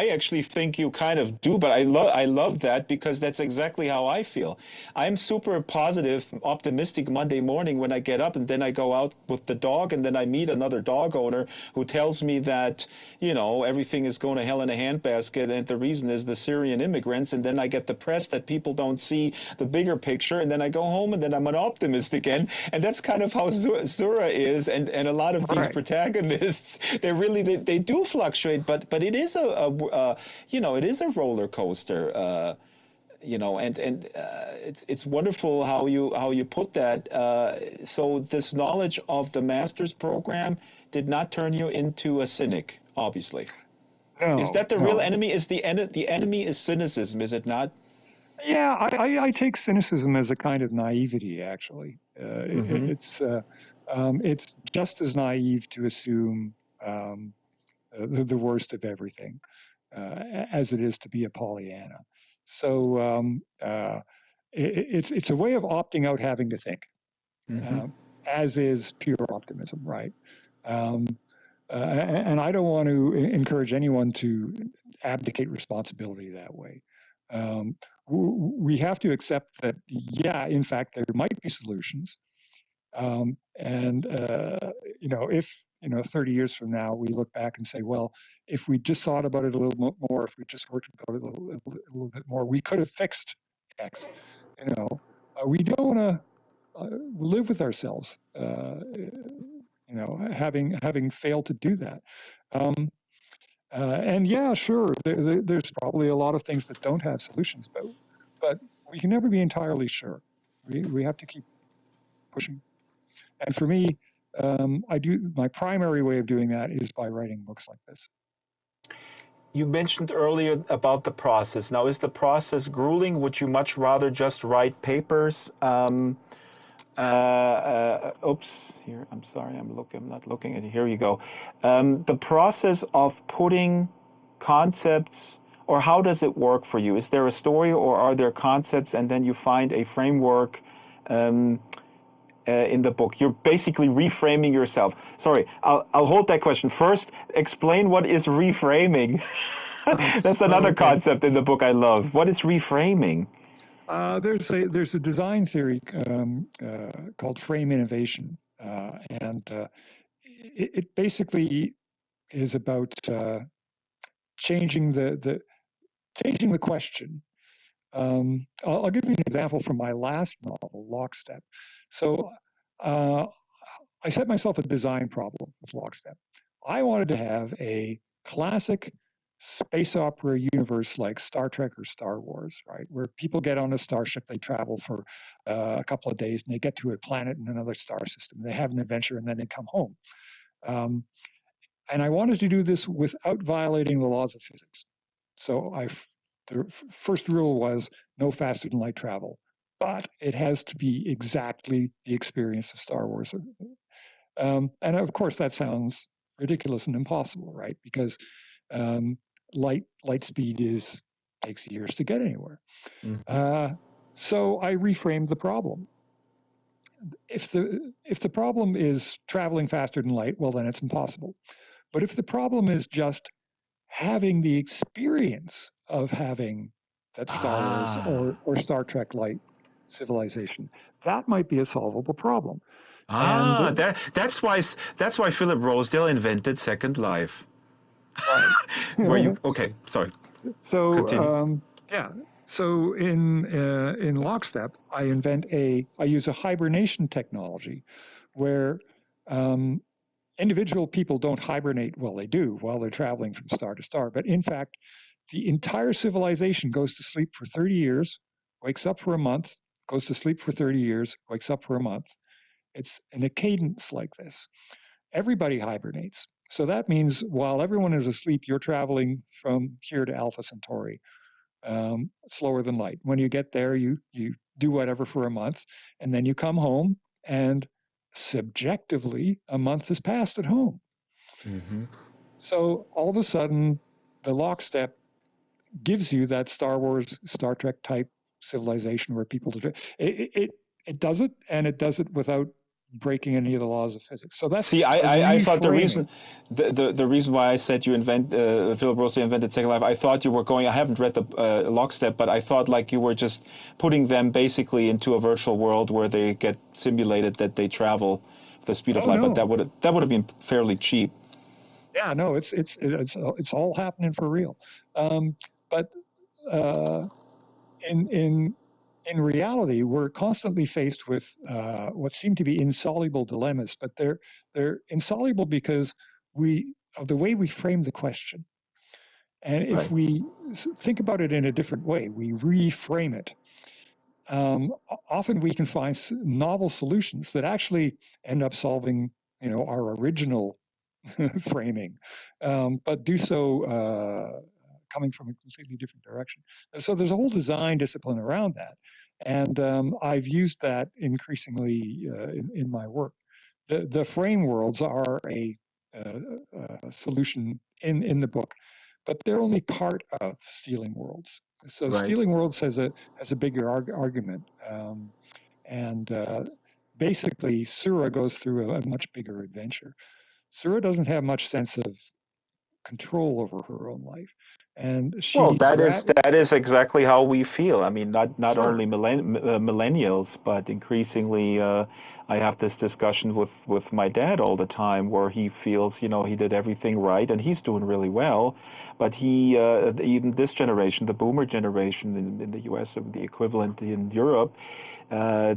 A: actually think you kind of do, but I love that because that's exactly how I feel. I'm super positive, optimistic Monday morning when I get up and then I go out with the dog and then I meet another dog owner who tells me that, everything is going to hell in a handbasket and the reason is the Syrian immigrants, and then I get depressed that people don't see the bigger picture, and then I go home and then I'm an optimist again. And that's kind of how Zura is, and a lot of these
B: right.
A: protagonists, they do fluctuate, but it is it is a roller coaster, and it's wonderful how you put that. So this knowledge of the master's program did not turn you into a cynic, obviously. Is
B: No,
A: that the real
B: no.
A: enemy? Is the enemy is cynicism, is it not?
B: Yeah, I take cynicism as a kind of naivety. Actually,
A: Mm-hmm.
B: it's just as naive to assume um, the worst of everything as it is to be a Pollyanna. So it's a way of opting out having to think,
A: Mm-hmm.
B: uh, as is pure optimism, right? Um, and I don't want to encourage anyone to abdicate responsibility that way. Um, we have to accept that, yeah, in fact, there might be solutions. And if 30 years from now we look back and say, well, if we just thought about it a little more, if we just worked about it a little bit more, we could have fixed X. We don't want to live with ourselves. Having failed to do that. Um, and yeah, sure, there's probably a lot of things that don't have solutions, but we can never be entirely sure. We have to keep pushing. And for me, My primary way of doing that is by writing books like this.
A: You mentioned earlier about the process. Now, is the process grueling? Would you much rather just write papers? Oops, here, I'm sorry, I'm not looking at it. Here you go. The process of putting concepts, or how does it work for you? Is there a story, or are there concepts, and then you find a framework in the book? You're basically reframing yourself. Sorry, I'll hold that question. First, explain what is reframing. That's another concept in the book I love. What is reframing?
B: There's a design theory called frame innovation, and it basically is about changing changing the question. I'll give you an example from my last novel, Lockstep. So I set myself a design problem with Lockstep. I wanted to have a classic space opera universe like Star Trek or Star Wars, right? Where people get on a starship, they travel for a couple of days, and they get to a planet in another star system. They have an adventure, and then they come home. Um, and I wanted to do this without violating the laws of physics. So the first rule was no faster than light travel, but it has to be exactly the experience of Star Wars. And of course, that sounds ridiculous and impossible, right? Because um, light speed takes years to get anywhere.
A: Mm-hmm.
B: So I reframed the problem. If the problem is traveling faster than light, well, then it's impossible. But if the problem is just having the experience of having that Star Wars
A: Ah,
B: or Star Trek light civilization, that might be a solvable problem. And
A: that's why Philip Rosedale invented Second Life.
B: right.
A: Where you okay? Sorry,
B: So
A: continue.
B: yeah. So in Lockstep, I use a hibernation technology, where um, individual people don't hibernate. Well, they do while they're traveling from star to star, but in fact, the entire civilization goes to sleep for 30 years, wakes up for a month, goes to sleep for 30 years, wakes up for a month. It's in a cadence like this. Everybody hibernates. So that means while everyone is asleep, you're traveling from here to Alpha Centauri, slower than light. When you get there, you do whatever for a month, and then you come home, and subjectively, a month has passed at home.
A: Mm-hmm.
B: So all of a sudden, the Lockstep gives you that Star Wars, Star Trek type civilization where people do it does it, and it does it without breaking any of the laws of physics. So that's
A: See,
B: a
A: I thought the reason
B: reframing.
A: the reason why I said you Philip Rosedale invented Second Life, I thought you were going. I haven't read the Lockstep, but I thought like you were just putting them basically into a virtual world where they get simulated that they travel the speed of
B: Oh
A: light. But
B: no,
A: that would have been fairly cheap.
B: yeah, no, it's all happening for real. But uh, in in reality, we're constantly faced with what seem to be insoluble dilemmas, but they're insoluble because we of the way we frame the question. And if
A: Right.
B: we think about it in a different way, we reframe it. Often we can find novel solutions that actually end up solving, our original framing, but do so coming from a completely different direction. So there's a whole design discipline around that, and I've used that increasingly in my work. The frame worlds are a solution in the book, but they're only part of Stealing Worlds. So
A: Right.
B: Stealing Worlds has a bigger argument, and basically Sura goes through a much bigger adventure. Sura doesn't have much sense of control over her own life, and
A: Well,
B: she grab
A: that is exactly how we feel. I mean, not
B: sure.
A: only millennials, but increasingly, I have this discussion with my dad all the time, where he feels, he did everything right, and he's doing really well, but he even this generation, the Boomer generation in the U.S., or the equivalent in Europe,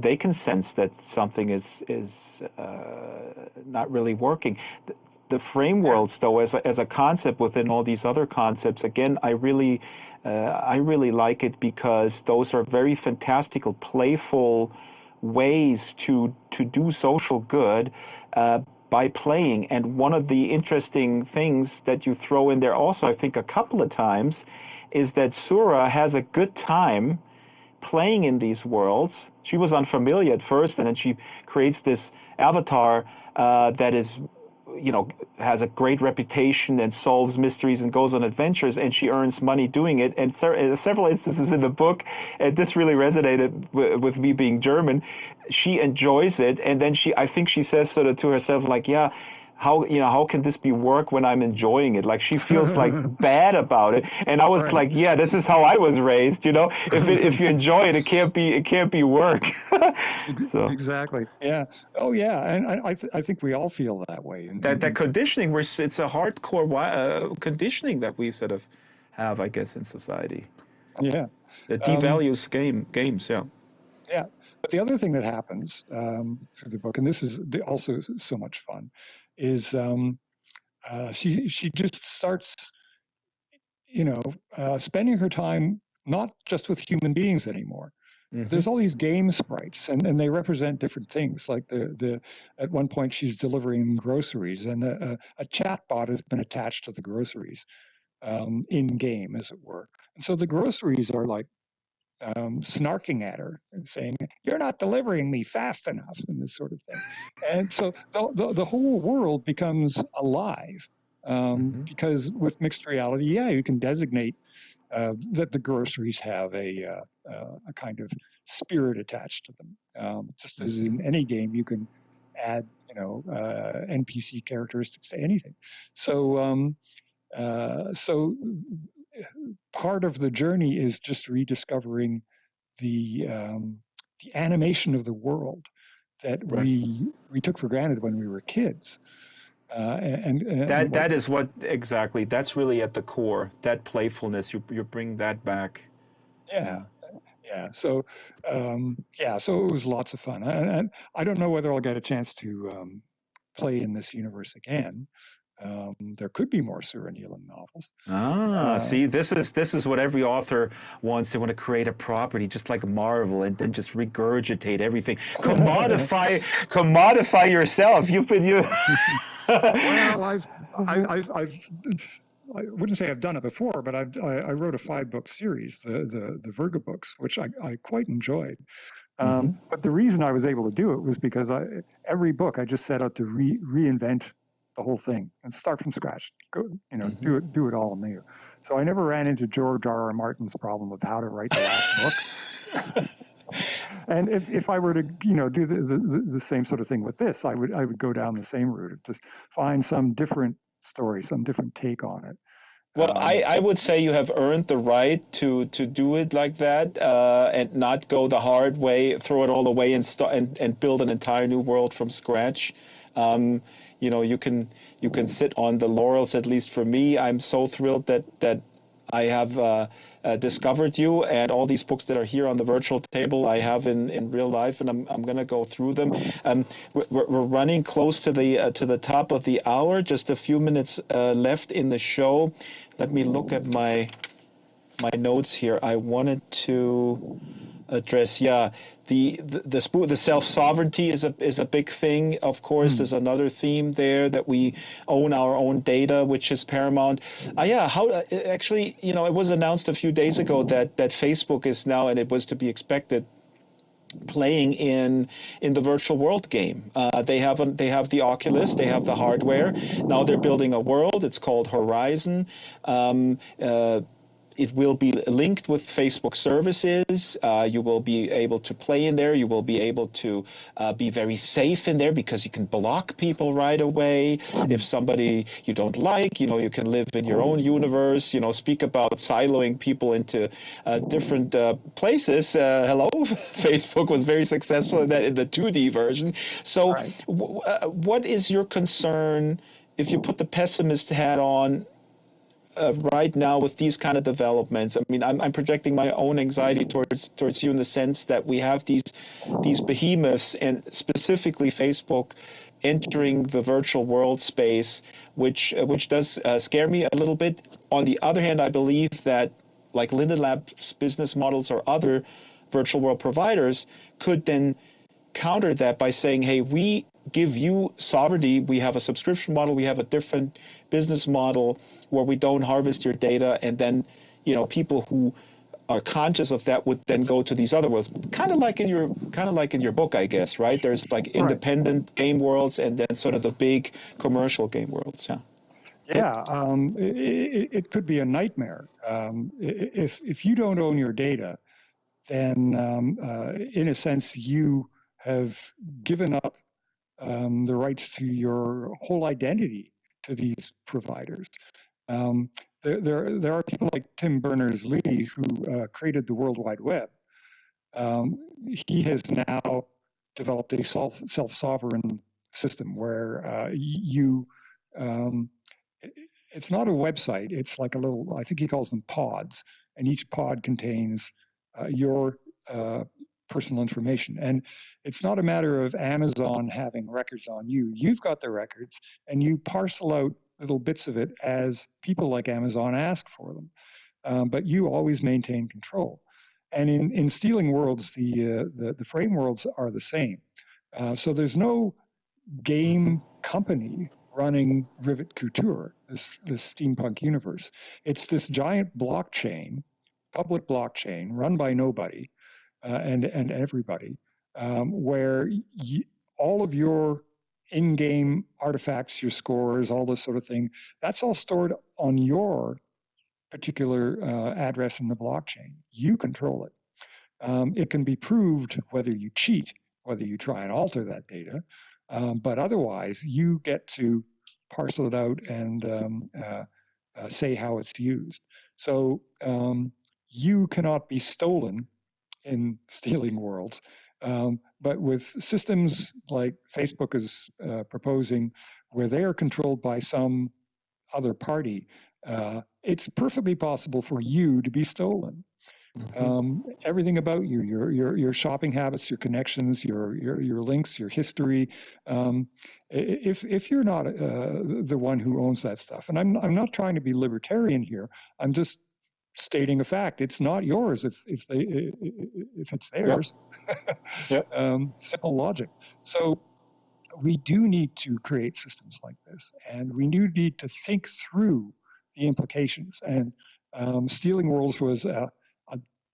A: they can sense that something is not really working. The frame
B: Yeah.
A: worlds, though, as a concept within all these other concepts, again, I really like it because those are very fantastical, playful ways to do social good, by playing. And one of the interesting things that you throw in there also, I think a couple of times, is that Sura has a good time playing in these worlds. She was unfamiliar at first, and then she creates this avatar that is, has a great reputation and solves mysteries and goes on adventures, and she earns money doing it. And several instances in the book, and this really resonated with me being German. She enjoys it, and then I think she says sort of to herself, like, yeah. How can this be work when I'm enjoying it? Like she feels like bad about it, and I was
B: Right.
A: like, yeah, this is how I was raised. If you enjoy it, it can't be work. So
B: Exactly. Yeah. Oh, yeah. And I think we all feel that way.
A: that conditioning, it's a hardcore conditioning that we sort of have, I guess, in society.
B: Yeah.
A: That
B: Um,
A: devalues games. Yeah.
B: yeah. But the other thing that happens through the book, and this is also so much fun, is she just starts, spending her time not just with human beings anymore.
A: Hmm.
B: There's all these game sprites, and they represent different things. Like the at one point she's delivering groceries, and a chat bot has been attached to the groceries in game, as it were. And so the groceries are like snarking at her and saying, "You're not delivering me fast enough," and this sort of thing. And so the whole world becomes alive.
A: Hmm.
B: Because with mixed reality, yeah, you can designate that the groceries have a kind of spirit attached to them. Just as
A: Hmm.
B: in any game, you can add, NPC characteristics to anything. So, so part of the journey is just rediscovering the animation of the world that
A: Right.
B: we took for granted when we were kids. And what
A: That is what exactly. That's really at the core. That playfulness. You bring that back.
B: Yeah. Yeah. So, yeah. So it was lots of fun, and I don't know whether I'll get a chance to play in this universe again. There could be more Sura Neelam novels.
A: Ah,
B: Uh,
A: see, this is what every author wants. They want to create a property just like Marvel and then just regurgitate everything. Commodify yourself. You've been you.
B: well, I wouldn't say I've done it before, but I wrote a 5-book series, the Virga books, which I quite enjoyed.
A: Hmm.
B: But the reason I was able to do it was because every book I just set out to reinvent the whole thing and start from scratch. Go,
A: Hmm.
B: do it all new. So I never ran into George R. R. Martin's problem of how to write the last book. And if I were to do the same sort of thing with this, I would go down the same route of just find some different story, some different take on it.
A: Well,
B: Um,
A: I would say you have earned the right to do it like that, and not go the hard way, throw it all away and start and build an entire new world from scratch. Um, you can sit on the laurels. At least for me, I'm so thrilled that I have discovered you, and all these books that are here on the virtual table I have in real life, and I'm gonna go through them. We're running close to the top of the hour. Just a few minutes left in the show. Let me look at my notes here. I wanted to address, yeah, the self sovereignty is a big thing. Of course,
B: hmm.
A: there's another theme there that we own our own data, which is paramount. Yeah, how actually, it was announced a few days ago that Facebook is now, and it was to be expected, playing in the virtual world game. They have the Oculus, they have the hardware. Now they're building a world. It's called Horizon. It will be linked with Facebook services. You will be able to play in there. You will be able to be very safe in there because you can block people right away. If somebody you don't like, you can live in your own universe. Speak about siloing people into different places. Hello, Facebook was very successful in that in the 2D version. So,
B: Right.
A: what is your concern if you put the pessimist hat on? Right now with these kind of developments. I mean, I'm projecting my own anxiety towards you in the sense that we have these behemoths, and specifically Facebook entering the virtual world space, which does scare me a little bit. On the other hand, I believe that like Linden Labs business models or other virtual world providers could then counter that by saying, hey, we give you sovereignty. We have a subscription model. We have a different business model where we don't harvest your data, and then people who are conscious of that would then go to these other worlds, kind of like in your book, I guess, right? There's like
B: Right.
A: independent game worlds and then sort of the big commercial game worlds. Yeah.
B: Yeah, it could be a nightmare. If you don't own your data, then in a sense you have given up the rights to your whole identity to these providers. Um, there are people like Tim Berners-Lee who created the World Wide Web. Um, he has now developed a self-sovereign system where you um, it's not a website. It's like a little, I think he calls them pods, and each pod contains your personal information. And it's not a matter of Amazon having records on you. You've got the records, and you parcel out little bits of it as people like Amazon ask for them. But you always maintain control. And in stealing worlds, the frame worlds are the same. So there's no game company running Rivet Couture, this steampunk universe. It's this giant blockchain, public blockchain, run by nobody and everybody, where all of your in-game artifacts, your scores, all this sort of thing, that's all stored on your particular address in the blockchain. You control it. It can be proved whether you cheat, whether you try and alter that data, but otherwise you get to parcel it out and say how it's used. So you cannot be stolen in stealing worlds. But with systems like Facebook is proposing, where they are controlled by some other party, it's perfectly possible for you to be stolen. Everything about you, your shopping habits, your connections, your links, your history. If you're not the one who owns that stuff, and I'm not trying to be libertarian here, I'm just stating a fact. It's not yours if it's
A: Yep.
B: theirs.
A: Yep.
B: Simple logic. So we do need to create systems like this, and we do need to think through the implications. And stealing worlds was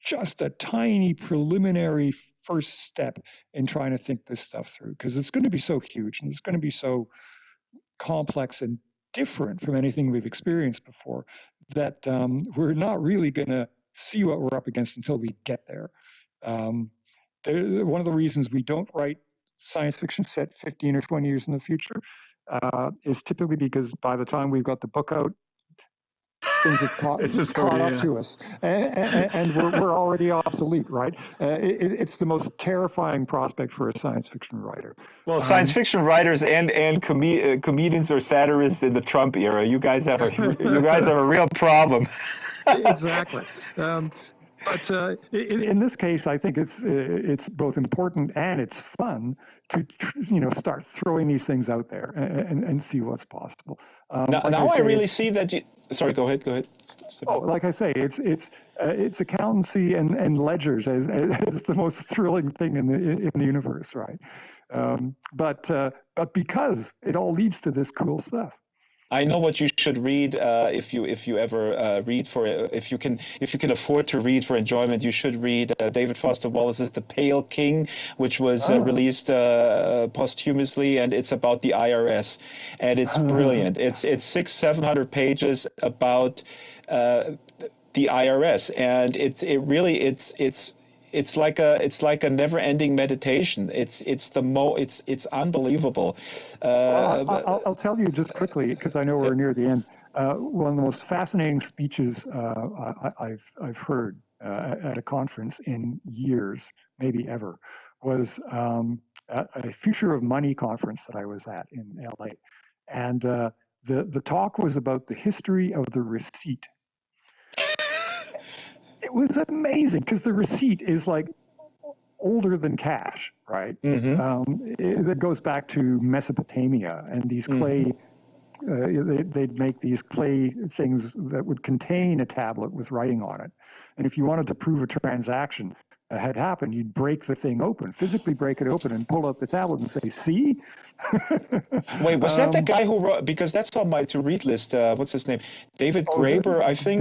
B: just a tiny preliminary first step in trying to think this stuff through, because it's going to be so huge and it's going to be so complex and different from anything we've experienced before that we're not really going to see what we're up against until we get there. One of the reasons we don't write science fiction set 15 or 20 years in the future is typically because by the time we've got the book out, things have caught up to us, and we're already obsolete, right? It's the most terrifying prospect for a science fiction writer.
A: Well, science fiction writers and comedians or satirists in the Trump era, you guys have a real problem.
B: Exactly. But in this case, I think it's both important and it's fun to start throwing these things out there and see what's possible.
A: Now I really see that you. Sorry, go ahead.
B: Oh, like I say, it's accountancy and ledgers as the most thrilling thing in the universe, right? But because it all leads to this cool stuff.
A: I know what you should read if you ever read if you can afford to read for enjoyment. You should read David Foster Wallace's The Pale King, which was released posthumously, and it's about the IRS, and it's brilliant. It's 600-700 pages about the IRS, and it's like a never-ending meditation. It's unbelievable.
B: I'll tell you just quickly, because I know we're near the end. One of the most fascinating speeches I've heard at a conference in years, maybe ever, was at a Future of Money conference that I was at in LA, and the talk was about the history of the receipt. It was amazing because the receipt is like older than cash, right? It goes back to Mesopotamia and these clay. They'd make these clay things that would contain a tablet with writing on it, and if you wanted to prove a transaction, had happened, you'd break the thing open, physically break it open, and pull out the tablet and say, "See."
A: Wait, was that the guy who wrote? Because that's on my to-read list. What's his name? David
B: Oh,
A: Graeber, I think.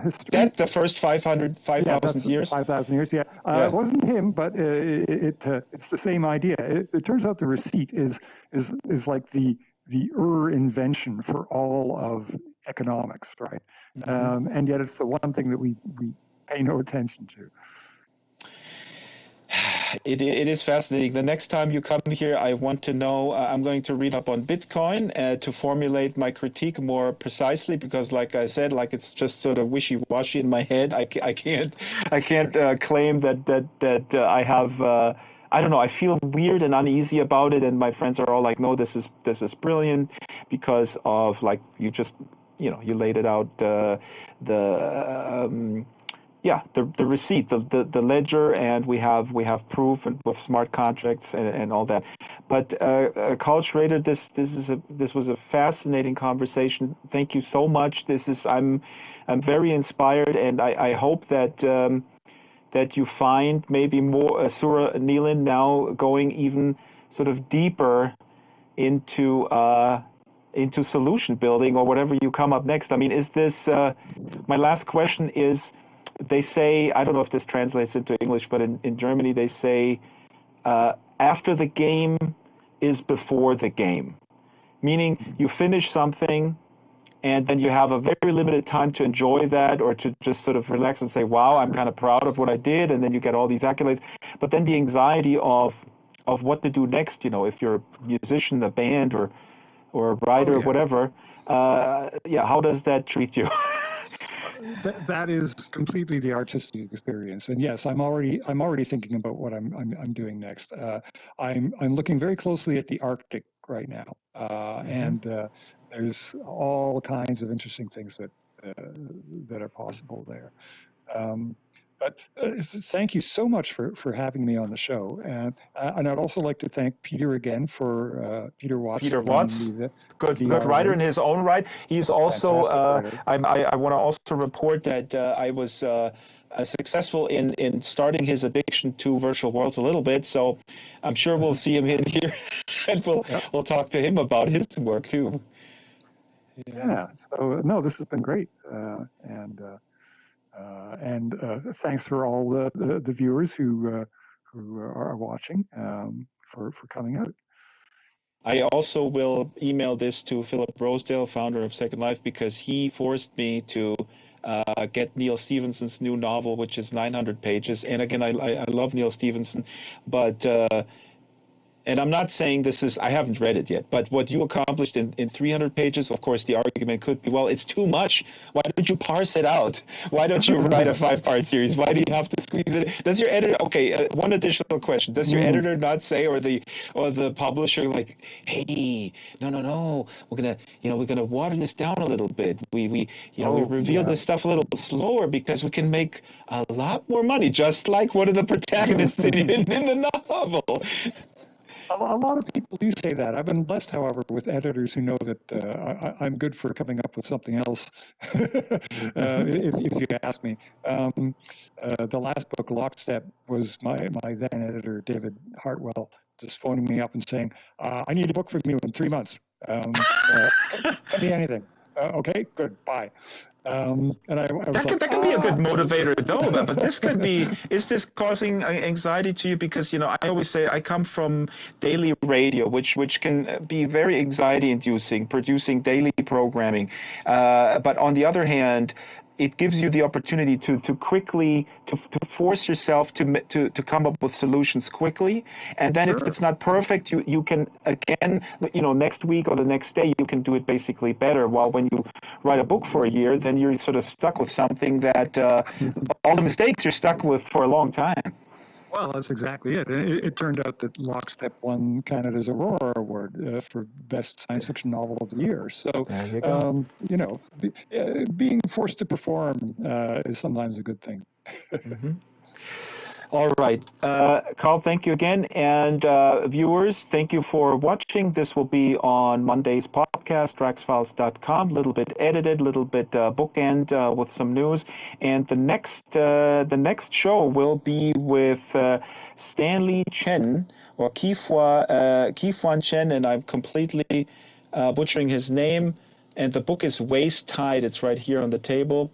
B: history.
A: That the first 5,000
B: That's
A: years.
B: 5,000 years. Yeah,
A: Yeah.
B: it wasn't him, but it's the same idea. It turns out the receipt is like the invention for all of economics, right? And yet it's the one thing that we pay no attention to.
A: It is fascinating. The next time you come here, I want to know. I'm going to read up on Bitcoin to formulate my critique more precisely, because, like I said, like it's just sort of wishy-washy in my head. I can't claim that I have. I don't know. I feel weird and uneasy about it, and my friends are all like, "No, this is brilliant," because of, like, you just, you laid it out. The receipt, the ledger, and we have proof and with smart contracts and all that. But Carl Schrader, this was a fascinating conversation. Thank you so much. I'm very inspired, and I hope that that you find maybe more Sura Neelan now going even sort of deeper into solution building or whatever you come up next. I mean, is this my last question is, they say, I don't know if this translates into English, but in Germany they say after the game is before the game, meaning you finish something and then you have a very limited time to enjoy that, or to just sort of relax and say, wow, I'm kind of proud of what I did, and then you get all these accolades. But then the anxiety of what to do next, if you're a musician, a band, or a writer, whatever, how does that treat you?
B: That is completely the artistic experience, and yes, I'm already thinking about what I'm doing next. I'm looking very closely at the Arctic right now, and there's all kinds of interesting things that are possible there. But thank you so much for having me on the show, and I'd also like to thank Peter again for Peter Watts.
A: Peter Watts, good writer in his own right. He's also. I want to also report that I was successful in starting his addiction to virtual worlds a little bit. So I'm sure we'll see him in here, and we'll talk to him about his work too.
B: Yeah. So no, this has been great, and thanks for all the viewers who are watching, for coming out.
A: I also will email this to Philip Rosedale, founder of Second Life, because he forced me to get Neil Stephenson's new novel, which is 900 pages. And again, I love Neil Stephenson, but and I'm not saying I haven't read it yet, but what you accomplished in 300 pages, of course, the argument could be, well, it's too much. Why don't you parse it out? Why don't you write a 5-part series? Why do you have to squeeze it? Does your editor, one additional question. Does your editor not say, or the publisher, like, hey, no, we're gonna water this down a little bit. We reveal this stuff a little slower because we can make a lot more money, just like one of the protagonists in the novel.
B: A lot of people do say that. I've been blessed, however, with editors who know that I'm good for coming up with something else, if you ask me. The last book, Lockstep, was my then editor, David Hartwell, just phoning me up and saying, I need a book from you in 3 months. Tell me anything. Okay, good, bye. And I was
A: that can be a good motivator, though. But this could be, is this causing anxiety to you? Because, I always say I come from daily radio, which can be very anxiety inducing, producing daily programming. But on the other hand, it gives you the opportunity to quickly to force yourself to come up with solutions quickly, and then if it's not perfect, you can again, next week or the next day you can do it basically better. While when you write a book for a year, then you're sort of stuck with something that all the mistakes you're stuck with for a long time.
B: Well, that's exactly it. It turned out that Lockstep won Canada's Aurora Award for Best Science Fiction Novel of the Year. So,
A: there you go.
B: Being forced to perform is sometimes a good thing.
A: All right. Carl, thank you again. And viewers, thank you for watching. This will be on Monday's podcast, draxfiles.com. A little bit edited, a little bit bookend with some news. And the next show will be with Stanley Chen or Kifuan Chen, and I'm completely butchering his name. And the book is Waist Tide. It's right here on the table.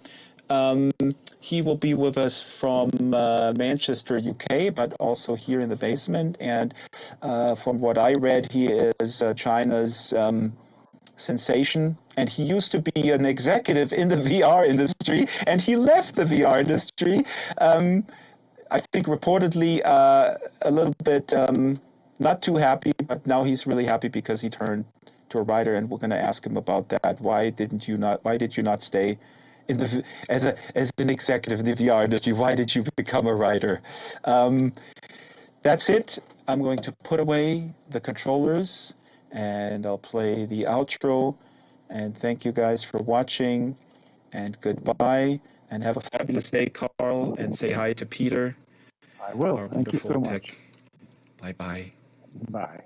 A: He will be with us from Manchester, UK, but also here in the basement. And from what I read, he is China's sensation. And he used to be an executive in the VR industry, and he left the VR industry. I think reportedly a little bit not too happy, but now he's really happy because he turned to a writer, and we're going to ask him about that. Why did you not stay in the as an executive in the VR industry? Why did you become a writer? That's it. I'm going to put away the controllers and I'll play the outro. And thank you guys for watching. And goodbye. And have a fabulous day, Carl. And say hi to Peter.
B: I will.
A: Our
B: Thank you so
A: wonderful
B: much.
A: tech. Bye bye.
B: Bye.